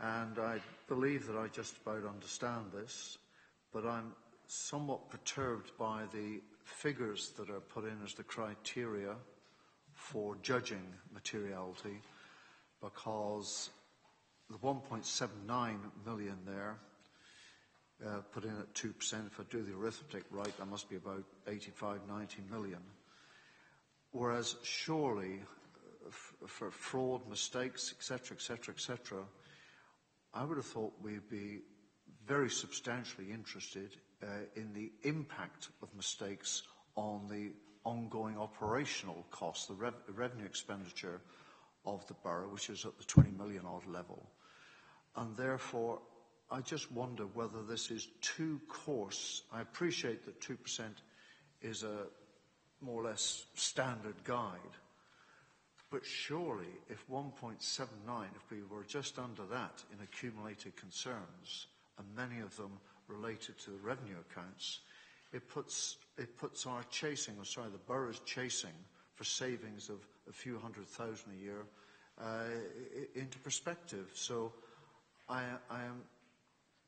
J: And I believe that I just about understand this, but I'm somewhat perturbed by the figures that are put in as the criteria for judging materiality, because the 1.79 million there, put in at 2%, if I do the arithmetic right, that must be about 85, 90 million. Whereas surely for fraud, mistakes, etc., etc., etc., I would have thought we'd be very substantially interested in the impact of mistakes on the ongoing operational costs, the revenue expenditure of the borough, which is at the 20 million odd level. And therefore, I just wonder whether this is too coarse. I appreciate that 2% is a more or less standard guide, but surely if 1.79, if we were just under that in accumulated concerns, and many of them related to the revenue accounts, it puts our chasing, or sorry, the borough's chasing for savings of a few $100,000 a year into perspective. So I am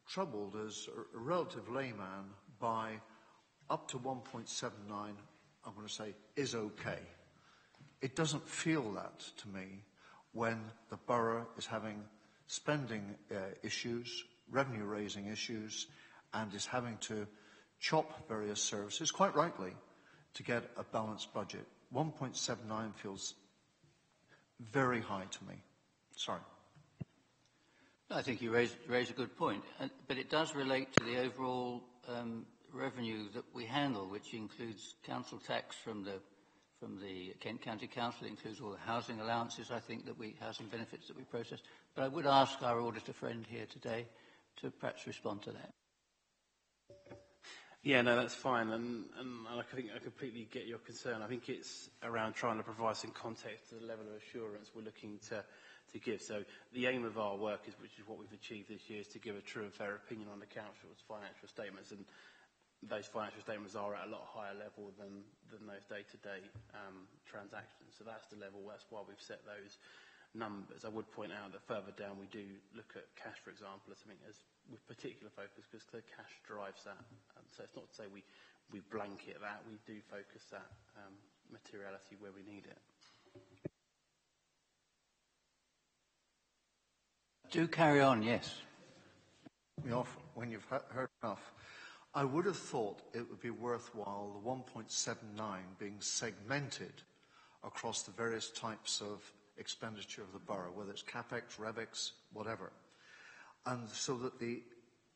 J: troubled as a relative layman by up to 1.79, I'm going to say, is okay. It doesn't feel that to me when the borough is having spending issues, revenue-raising issues, and is having to chop various services, quite rightly, to get a balanced budget. 1.79 feels very high to me. Sorry.
A: I think you raise a good point, but it does relate to the overall revenue that we handle, which includes council tax from the Kent County Council, includes all the housing allowances, I think, housing benefits that we process. But I would ask our auditor friend here today to perhaps respond to that.
O: Yeah, no, that's fine, and I think I completely get your concern. I think it's around trying to provide some context to the level of assurance we're looking to give. So the aim of our work, which is what we've achieved this year, is to give a true and fair opinion on the council's financial statements, and those financial statements are at a lot higher level than those day-to-day transactions. So that's the level, that's why we've set those numbers. I would point out that further down we do look at cash, for example, as something as with particular focus, because clear cash drives that. So it's not to say we blanket that, we do focus that materiality where we need it.
A: Do carry on, yes.
J: When you've heard enough, I would have thought it would be worthwhile the 1.79 being segmented across the various types of expenditure of the borough, whether it's CapEx, RevEx, whatever. And so that the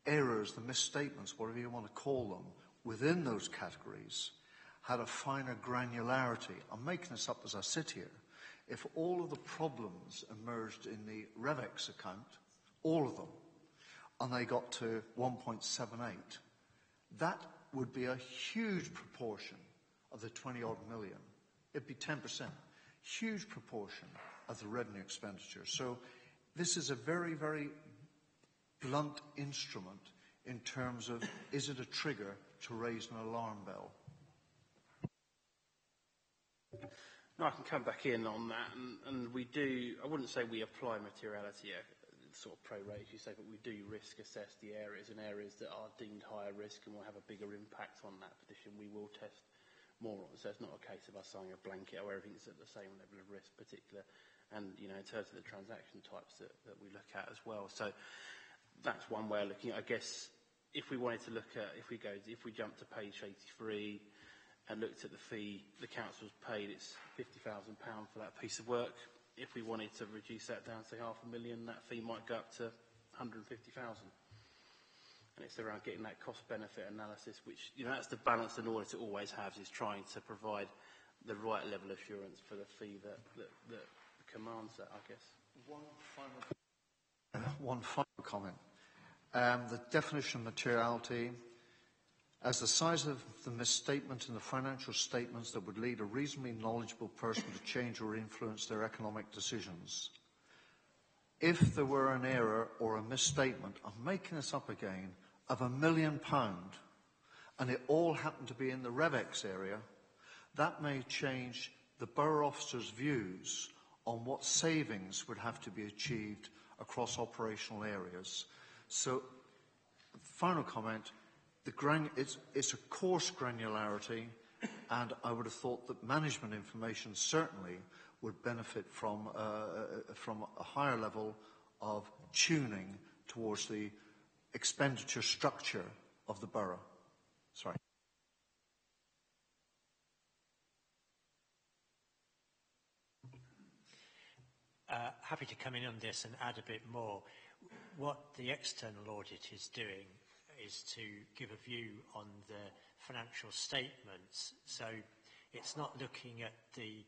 J: errors, the misstatements, whatever you want to call them, within those categories had a finer granularity. I'm making this up as I sit here. If all of the problems emerged in the RevEx account, all of them, and they got to 1.78, that would be a huge proportion of the 20-odd million. It'd be 10%. Huge proportion of the revenue expenditure. So this is a very, very blunt instrument in terms of, is it a trigger to raise an alarm bell?
O: No, I can come back in on that, and we do, I wouldn't say we apply materiality sort of pro rata, you say, but we do risk assess the areas, and areas that are deemed higher risk and will have a bigger impact on that petition, we will test more on. So it's not a case of us signing a blanket or everything's at the same level of risk, particular, and, you know, in terms of the transaction types that we look at as well. So that's one way of looking at it. I guess if we wanted to look at, if we jump to page 83 and looked at the fee the council's paid, it's £50,000 for that piece of work. If we wanted to reduce that down to say £500,000, that fee might go up to £150,000. And it's around getting that cost-benefit analysis, which, you know, that's the balance an auditor always has, is trying to provide the right level of assurance for the fee that commands that, I guess.
J: One final comment. The definition of materiality, as the size of the misstatement in the financial statements that would lead a reasonably knowledgeable person to change or influence their economic decisions. If there were an error or a misstatement, I'm making this up again, of £1 million, and it all happened to be in the RevX area, that may change the borough officer's views on what savings would have to be achieved across operational areas. So, final comment, it's a coarse granularity, and I would have thought that management information certainly would benefit from a higher level of tuning towards the expenditure structure of the borough. Sorry.
C: Happy to come in on this and add a bit more. What the external audit is doing is to give a view on the financial statements. So it's not looking at the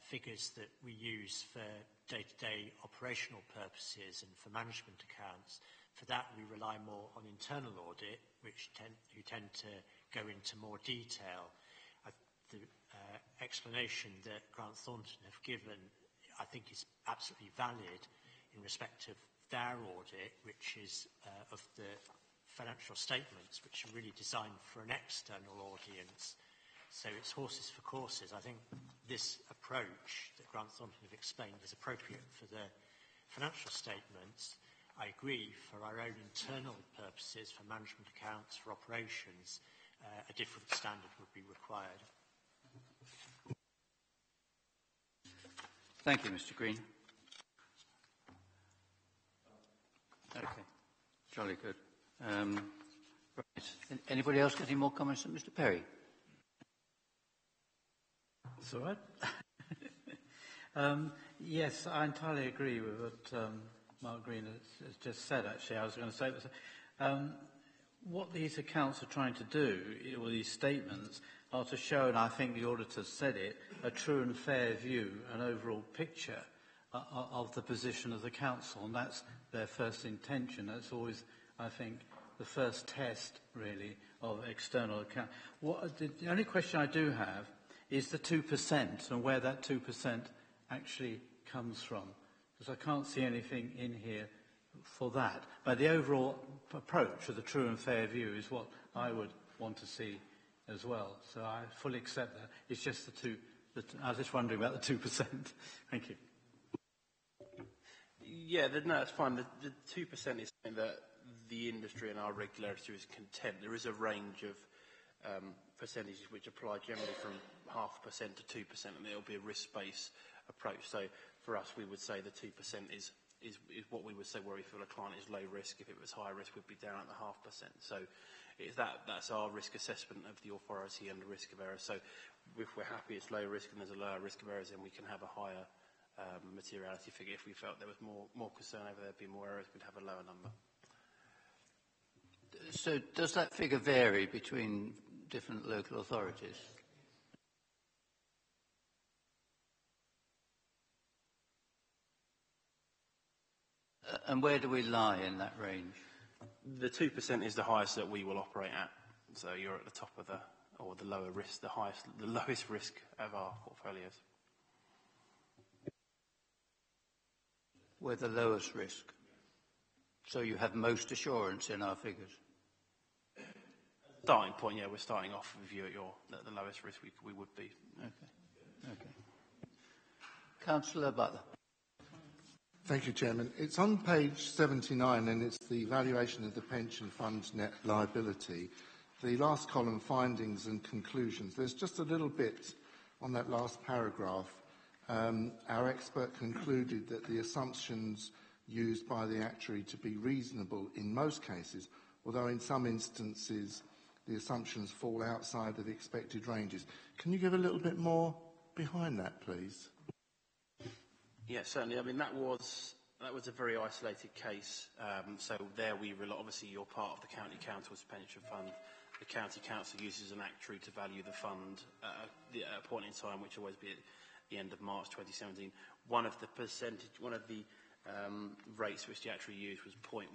C: figures that we use for day-to-day operational purposes and for management accounts. For that, we rely more on internal audit, who tend to go into more detail. The explanation that Grant Thornton have given, I think, is absolutely valid in respect of their audit, which is of the financial statements, which are really designed for an external audience. So it's horses for courses. I think this approach that Grant Thornton have explained is appropriate for the financial statements. I agree, for our own internal purposes, for management accounts, for operations, a different standard would be required.
A: Thank you, Mr. Green. Okay, jolly good. Right. Anybody else got any more comments than Mr. Perry?
K: That's all right. Yes, I entirely agree with what Mark Green has just said, actually. I was going to say what these accounts are trying to do, or these statements, are to show, and I think the auditor said it, a true and fair view, an overall picture of the position of the council, and that's their first intention. That's always, I think, the first test, really, of external account. The only question I do have is the 2% and where that 2% actually comes from, because I can't see anything in here for that. But the overall approach of the true and fair view is what I would want to see as well. So I fully accept that. It's just I was just wondering about the 2%. Thank you.
O: Yeah, no, it's fine. The 2% is something that the industry and our regulator is content. There is a range of percentages which apply generally from 0.5% to 2%, and it'll be a risk-based approach. So for us, we would say the 2% is what we would say where we feel a client is low risk. If it was high risk, we'd be down at the 0.5%. So that's our risk assessment of the authority and the risk of error. So if we're happy it's low risk and there's a lower risk of errors, then we can have a higher materiality figure. If we felt there was more concern over there'd be more errors, we'd have a lower number.
A: So does that figure vary between different local authorities? And where do we lie in that range?
O: The 2% is the highest that we will operate at. So you're at the top of the lower risk, the lowest risk of our portfolios.
A: We're the lowest risk. So you have most assurance in our figures.
O: Starting point, yeah, we're starting off with you at the lowest risk we would be.
A: Okay. Councillor Butler.
N: Thank you, Chairman. It's on page 79, and it's the valuation of the pension fund's net liability. The last column, findings and conclusions. There's just a little bit on that last paragraph. Our expert concluded that the assumptions used by the actuary to be reasonable in most cases although in some instances the assumptions fall outside of the expected ranges. Can you give a little bit more behind that, please?
O: Yeah, certainly. I mean, that was a very isolated case. So there we rely, obviously you're part of the County Council's pension fund. The County Council uses an actuary to value the fund at a point in time, which will always be at the end of March 2017. One of the rates which the actuary used was 0.1%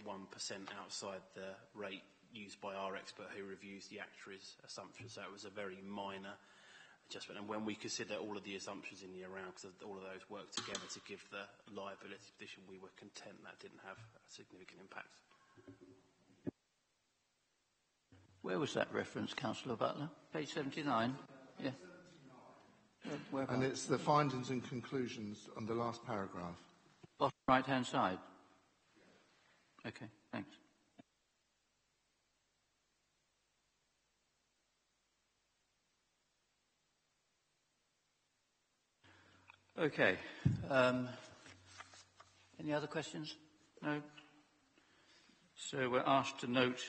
O: outside the rate used by our expert who reviews the actuary's assumptions. So it was a very minor adjustment. And when we consider all of the assumptions in the round, because all of those work together to give the liability position, we were content that didn't have a significant impact.
A: Where was that reference, Councillor Butler? Page 79? Yeah.
N: And it's the findings and conclusions on the last paragraph.
A: Bottom right-hand side? Okay, thanks. Okay. Any other questions? No? So we're asked to note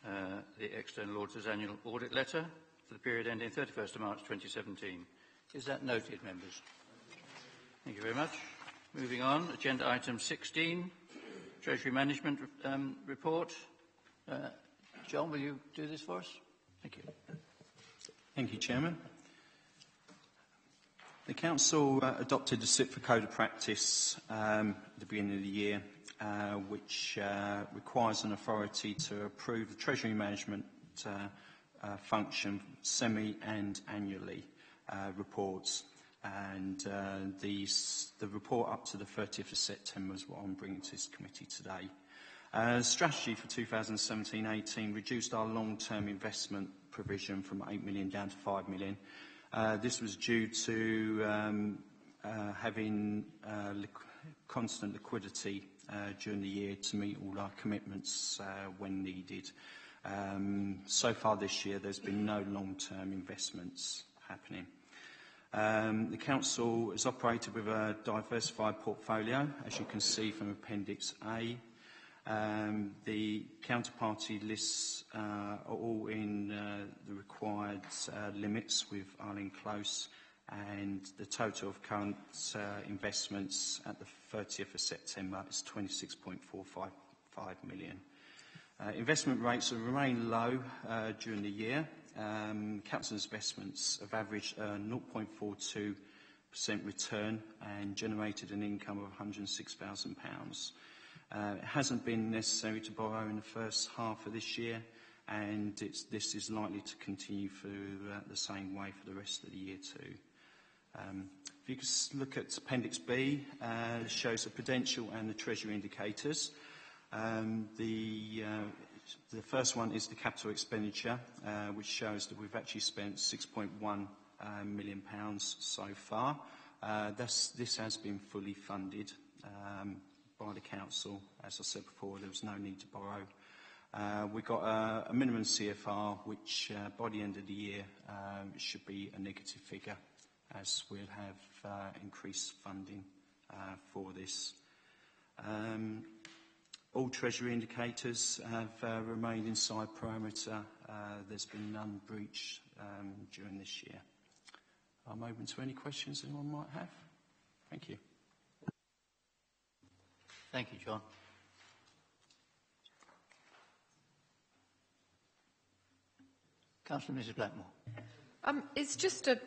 A: the External Auditor's Annual Audit Letter for the period ending 31st of March 2017. Is that noted, members? Thank you very much. Moving on, agenda item 16, Treasury Management Report. John, will you do this for us? Thank you.
P: Thank you, Chairman. The Council adopted the SIPFA Code of Practice at the beginning of the year, which requires an authority to approve the Treasury Management function semi- and annually reports. And the report up to the 30th of September is what I'm bringing to this committee today. Strategy for 2017-18 reduced our long-term investment provision from 8 million down to 5 million. This was due to having constant liquidity during the year to meet all our commitments when needed. So far this year, there's been no long-term investments happening. The Council has operated with a diversified portfolio, as you can see from Appendix A. The counterparty lists are all in the required limits with Arlene Close, and the total of current investments at the 30th of September is 26.455 million. Investment rates have remained low during the year. Council's investments have averaged a 0.42% return and generated an income of £106,000. It hasn't been necessary to borrow in the first half of this year, and this is likely to continue through the same way for the rest of the year too. If you could look at Appendix B, it shows the prudential and the Treasury indicators. The first one is the capital expenditure, which shows that we've actually spent £6.1 million so far. This has been fully funded by the Council. As I said before, there was no need to borrow. We've got a minimum CFR, which by the end of the year should be a negative figure, as we'll have increased funding for this. All Treasury indicators have remained inside parameter. There's been none breached during this year. I'm open to any questions anyone might have. Thank you.
A: Thank you, John. Councillor Mrs Blackmore.
B: It's just a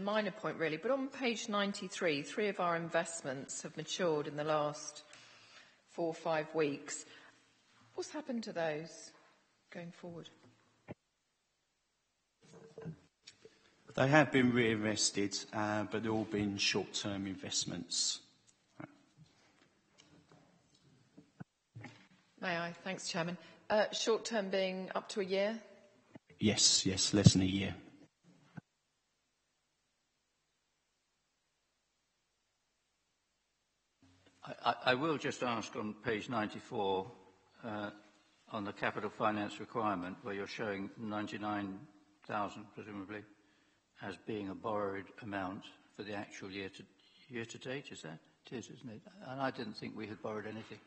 B: minor point, really, but on page 93, 3 of our investments have matured in the last 4 or 5 weeks. What's happened to those going forward?
P: They have been reinvested, but they've all been short-term investments.
B: May I? Thanks, Chairman. Short-term being up to a year?
P: Yes, less than a year.
A: I will just ask on page 94, on the capital finance requirement, where you're showing 99,000, presumably, as being a borrowed amount for the actual year to date, is that? It is, isn't it? And I didn't think we had borrowed anything.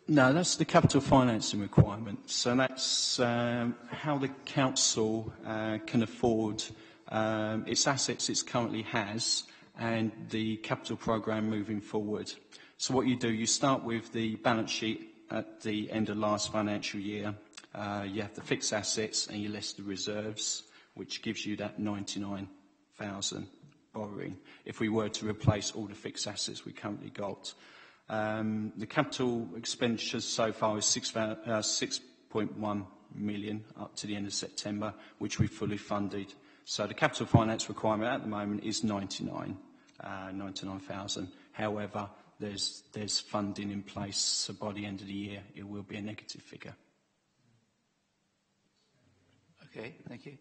P: No, that's the capital financing requirement. So that's how the council can afford its assets it currently has and the capital programme moving forward. So what you do, you start with the balance sheet at the end of last financial year. You have the fixed assets and you list the reserves, which gives you that 99,000 borrowing if we were to replace all the fixed assets we currently got. The capital expenditures so far is 6.1 million up to the end of September, which we fully funded. So the capital finance requirement at the moment is 99,000. However, there's funding in place, so by the end of the year it will be a negative figure.
A: Okay, thank you.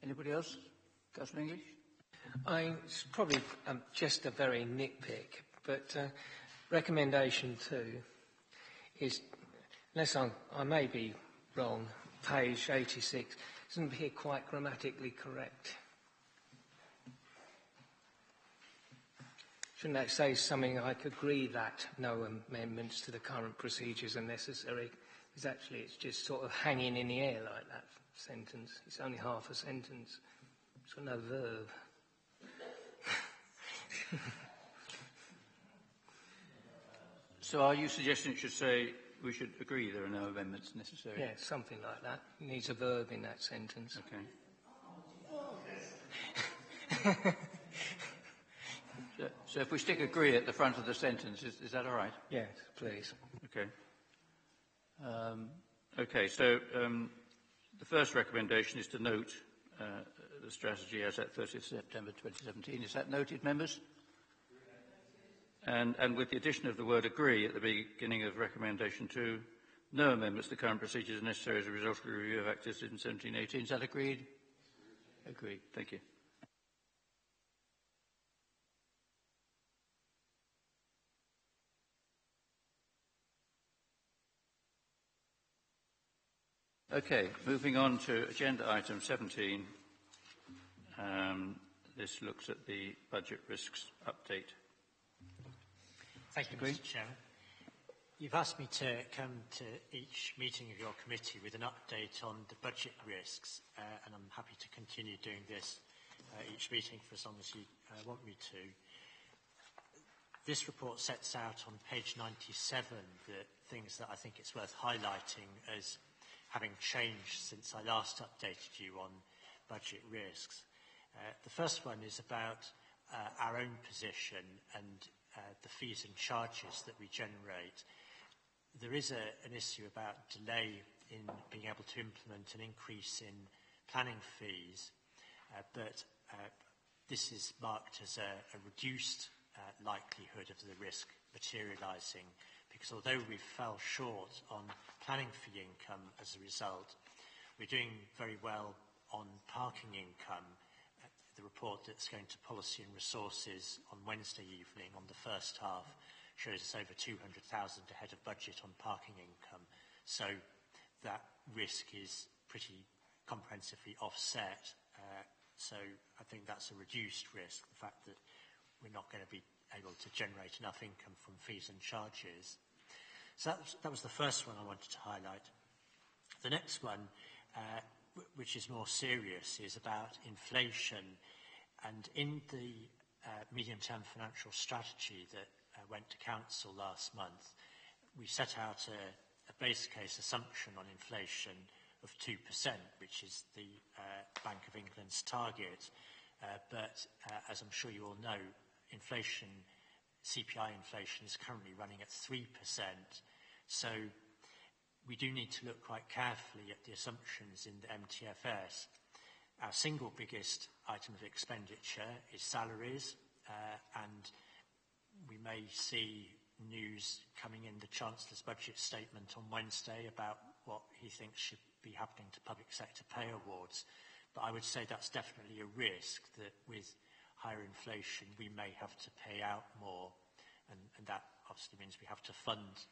A: Anybody else? Councillor English?
D: It's probably just a very nitpick, but recommendation 2 is, unless I may be wrong, page 86, doesn't appear quite grammatically correct. Shouldn't that say something like, agree that no amendments to the current procedures are necessary? Because actually it's just sort of hanging in the air like that sentence. It's only half a sentence. It's got no verb.
A: So are you suggesting it should say we should agree there are no amendments necessary?
D: Yeah, something like that. It needs a verb in that sentence.
A: Okay. So if we stick agree at the front of the sentence, is that all right?
D: Yes, please.
A: Okay. Okay, so the first recommendation is to note the strategy as at 30th September 2017. Is that noted, members? And with the addition of the word agree at the beginning of recommendation 2, no amendments to the current procedures are necessary as a result of the review of activities in 1718. Is that agreed? Agreed. Thank you. Okay, moving on to agenda item 17. This looks at the budget risks update.
C: Thank you, Mr. Chairman. You've asked me to come to each meeting of your committee with an update on the budget risks, and I'm happy to continue doing this each meeting for as long as you want me to. This report sets out on page 97 the things that I think it's worth highlighting as having changed since I last updated you on budget risks. The first one is about our own position and the fees and charges that we generate. There is an issue about delay in being able to implement an increase in planning fees, but this is marked as a reduced likelihood of the risk materialising, because although we fell short on planning fee income as a result, we're doing very well on parking income. The report that's going to Policy and Resources on Wednesday evening on the first half shows us over 200,000 ahead of budget on parking income. So that risk is pretty comprehensively offset. So I think that's a reduced risk, the fact that we're not going to be able to generate enough income from fees and charges. So that was the first one I wanted to highlight. The next one, which is more serious, is about inflation. And in the medium-term financial strategy that went to Council last month, we set out a base case assumption on inflation of 2%, which is the Bank of England's target. But as I'm sure you all know, CPI inflation is currently running at 3%. So we do need to look quite carefully at the assumptions in the MTFS. Our single biggest item of expenditure is salaries, and we may see news coming in the Chancellor's budget statement on Wednesday about what he thinks should be happening to public sector pay awards. But I would say that's definitely a risk, that with higher inflation we may have to pay out more, and that obviously means we have to fund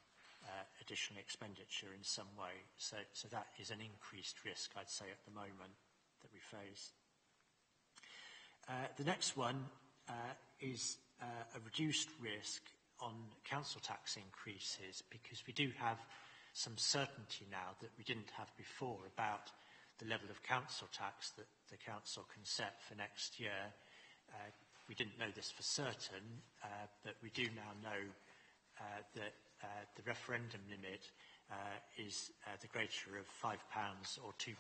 C: additional expenditure in some way. So that is an increased risk, I'd say, at the moment that we face. The next one is a reduced risk on council tax increases, because we do have some certainty now that we didn't have before about the level of council tax that the council can set for next year. We didn't know this for certain, but we do now know that the referendum limit is the greater of £5 or 2%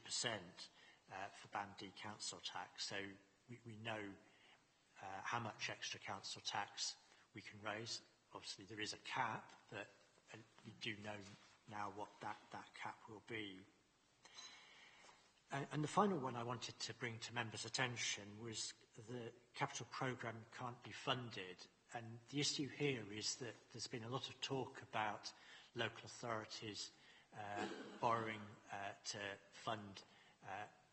C: for Band D council tax. So we know how much extra council tax we can raise. Obviously there is a cap, but we do know now what that cap will be. And the final one I wanted to bring to members' attention was the capital programme can't be funded. And the issue here is that there's been a lot of talk about local authorities borrowing to fund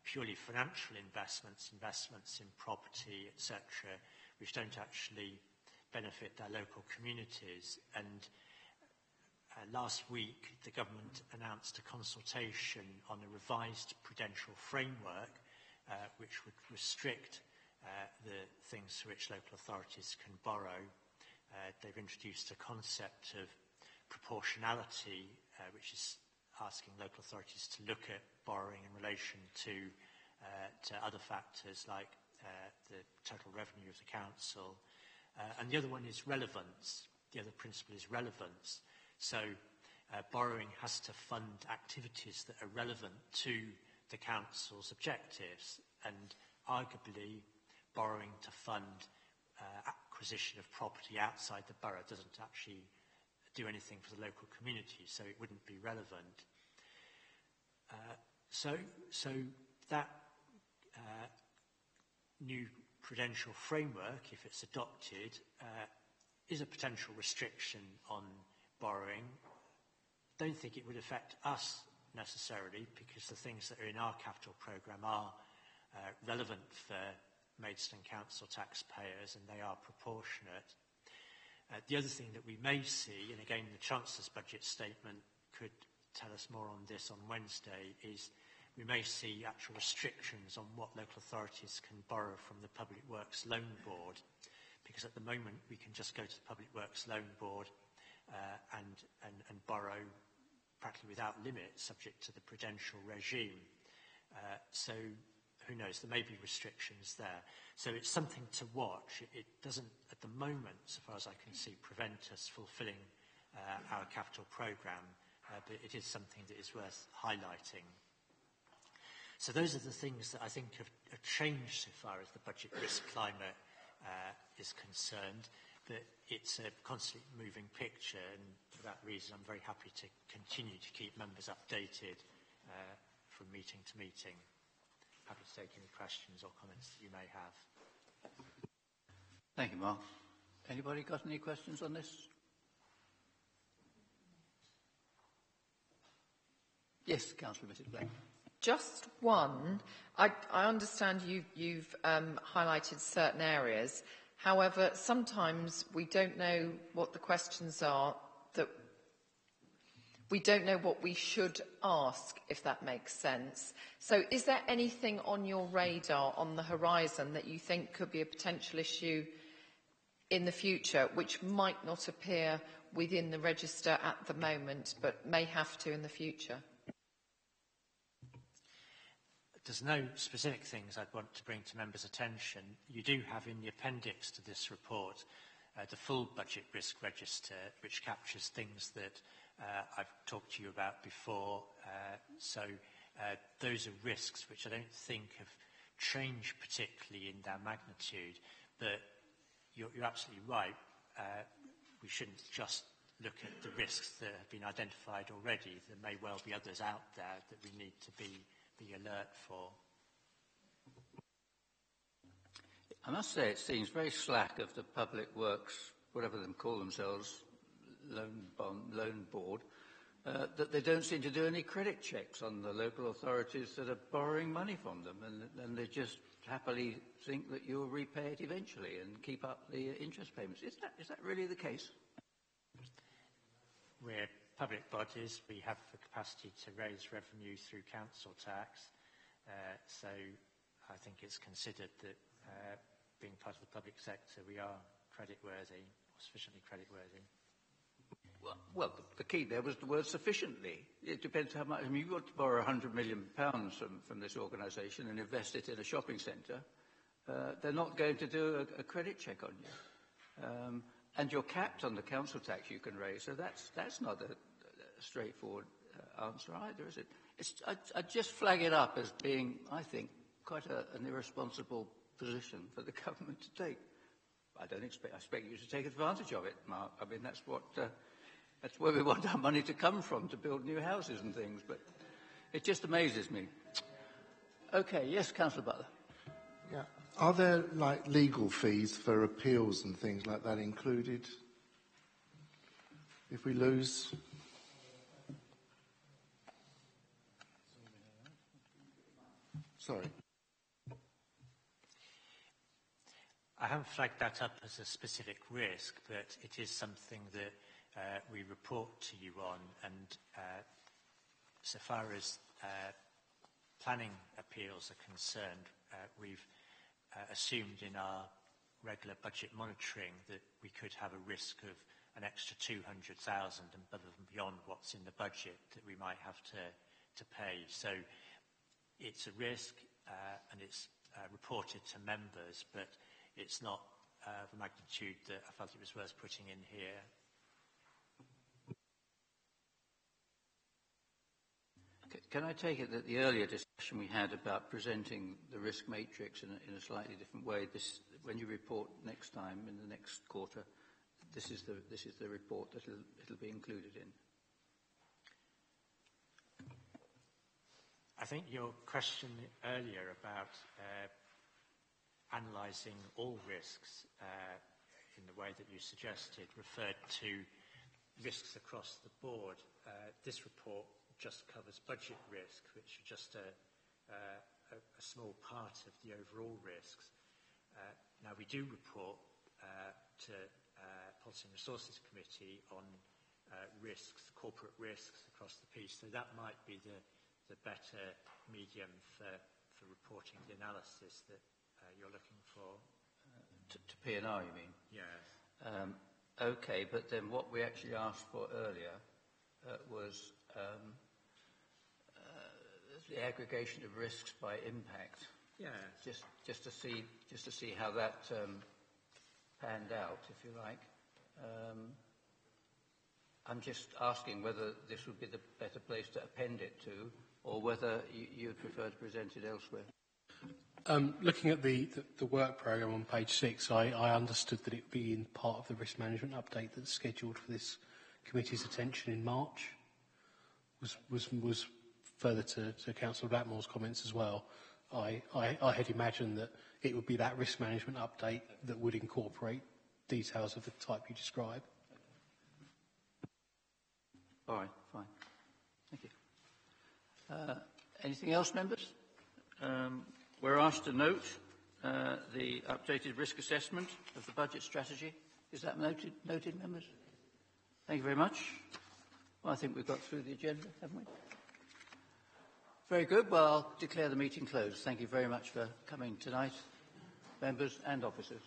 C: purely financial investments in property, etc., which don't actually benefit their local communities. And last week, the government announced a consultation on a revised prudential framework which would restrict the things to which local authorities can borrow. They've introduced a concept of proportionality, which is asking local authorities to look at borrowing in relation to other factors like the total revenue of the council. And the other one is relevance. The other principle is relevance. So borrowing has to fund activities that are relevant to the council's objectives, and arguably borrowing to fund acquisition of property outside the borough doesn't actually do anything for the local community, so it wouldn't be relevant. So that new prudential framework, if it's adopted, is a potential restriction on borrowing. Don't think it would affect us necessarily, because the things that are in our capital programme are relevant for Maidstone Council taxpayers, and they are proportionate. The other thing that we may see, and again the Chancellor's budget statement could tell us more on this on Wednesday, is we may see actual restrictions on what local authorities can borrow from the Public Works Loan Board, because at the moment we can just go to the Public Works Loan Board and borrow practically without limit, subject to the prudential regime. So who knows, there may be restrictions there. So it's something to watch. It doesn't, at the moment, so far as I can see, prevent us fulfilling our capital programme, but it is something that is worth highlighting. So those are the things that I think have changed so far as the budget risk climate is concerned, but it's a constantly moving picture, and for that reason I'm very happy to continue to keep members updated from meeting to meeting. Happy to take any questions or comments that you may have.
A: Thank you, Mark. Anybody got any questions on this? Yes, Councillor Blake.
B: Just one. I understand you've highlighted certain areas. However, sometimes we don't know what the questions are, that we don't know what we should ask, if that makes sense. So is there anything on your radar, on the horizon, that you think could be a potential issue in the future, which might not appear within the register at the moment, but may have to in the future?
C: There's no specific things I'd want to bring to members' attention. You do have in the appendix to this report the full budget risk register, which captures things that I've talked to you about before. So those are risks which I don't think have changed particularly in their magnitude. But you're absolutely right. We shouldn't just look at the risks that have been identified already. There may well be others out there that we need to be alert for.
A: I must say it seems very slack of the Public Works, whatever them call themselves, loan board, that they don't seem to do any credit checks on the local authorities that are borrowing money from them, and they just happily think that you'll repay it eventually and keep up the interest payments. Is that really the case?
C: We're public bodies. We have the capacity to raise revenue through council tax, so I think it's considered that being part of the public sector we are creditworthy, sufficiently creditworthy?
A: Well, the key there was the word sufficiently. It depends how much. I mean, you've got to borrow £100 million from this organisation and invest it in a shopping centre. They're not going to do a credit check on you. And you're capped on the council tax you can raise, so that's not a straightforward answer either, is it? I'd just flag it up as being, I think, quite an irresponsible position for the government to take. I expect you to take advantage of it, Mark. I mean, that's where we want our money to come from, to build new houses and things, but it just amazes me. Okay, yes, Councillor Butler.
N: Yeah. Are there, like, legal fees for appeals and things like that included? If we lose? Sorry.
C: I haven't flagged that up as a specific risk, but it is something that we report to you on, and so far as planning appeals are concerned, we've assumed in our regular budget monitoring that we could have a risk of an extra 200,000 above and beyond what's in the budget that we might have to pay. So it's a risk and it's reported to members, but it's not the magnitude that I felt it was worth putting in here.
A: Can I take it that the earlier discussion we had about presenting the risk matrix in a slightly different way, when you report next time in the next quarter, this is the report that it'll be included in?
C: I think your question earlier about analysing all risks in the way that you suggested referred to risks across the board. This report just covers budget risk, which are just a small part of the overall risks. Now, we do report to Policy and Resources Committee on risks, corporate risks across the piece, so that might be the better medium for reporting the analysis that you're looking for.
A: To P&R, you mean?
C: Yes.
A: Okay, but then what we actually asked for earlier was the aggregation of risks by impact.
C: Yeah.
A: Just to see how that panned out, if you like. I'm just asking whether this would be the better place to append it to, or whether you'd prefer to present it elsewhere.
L: Looking at the work programme on page 6, I understood that it would be in part of the risk management update that's scheduled for this committee's attention in March. Was further to Councillor Blackmore's comments as well. I had imagined that it would be that risk management update that would incorporate details of the type you describe.
A: All right, fine. Thank you. Anything else, members? We're asked to note the updated risk assessment of the budget strategy. Is that noted, members? Thank you very much. Well, I think we've got through the agenda, haven't we? Very good. Well, I'll declare the meeting closed. Thank you very much for coming tonight, members and officers.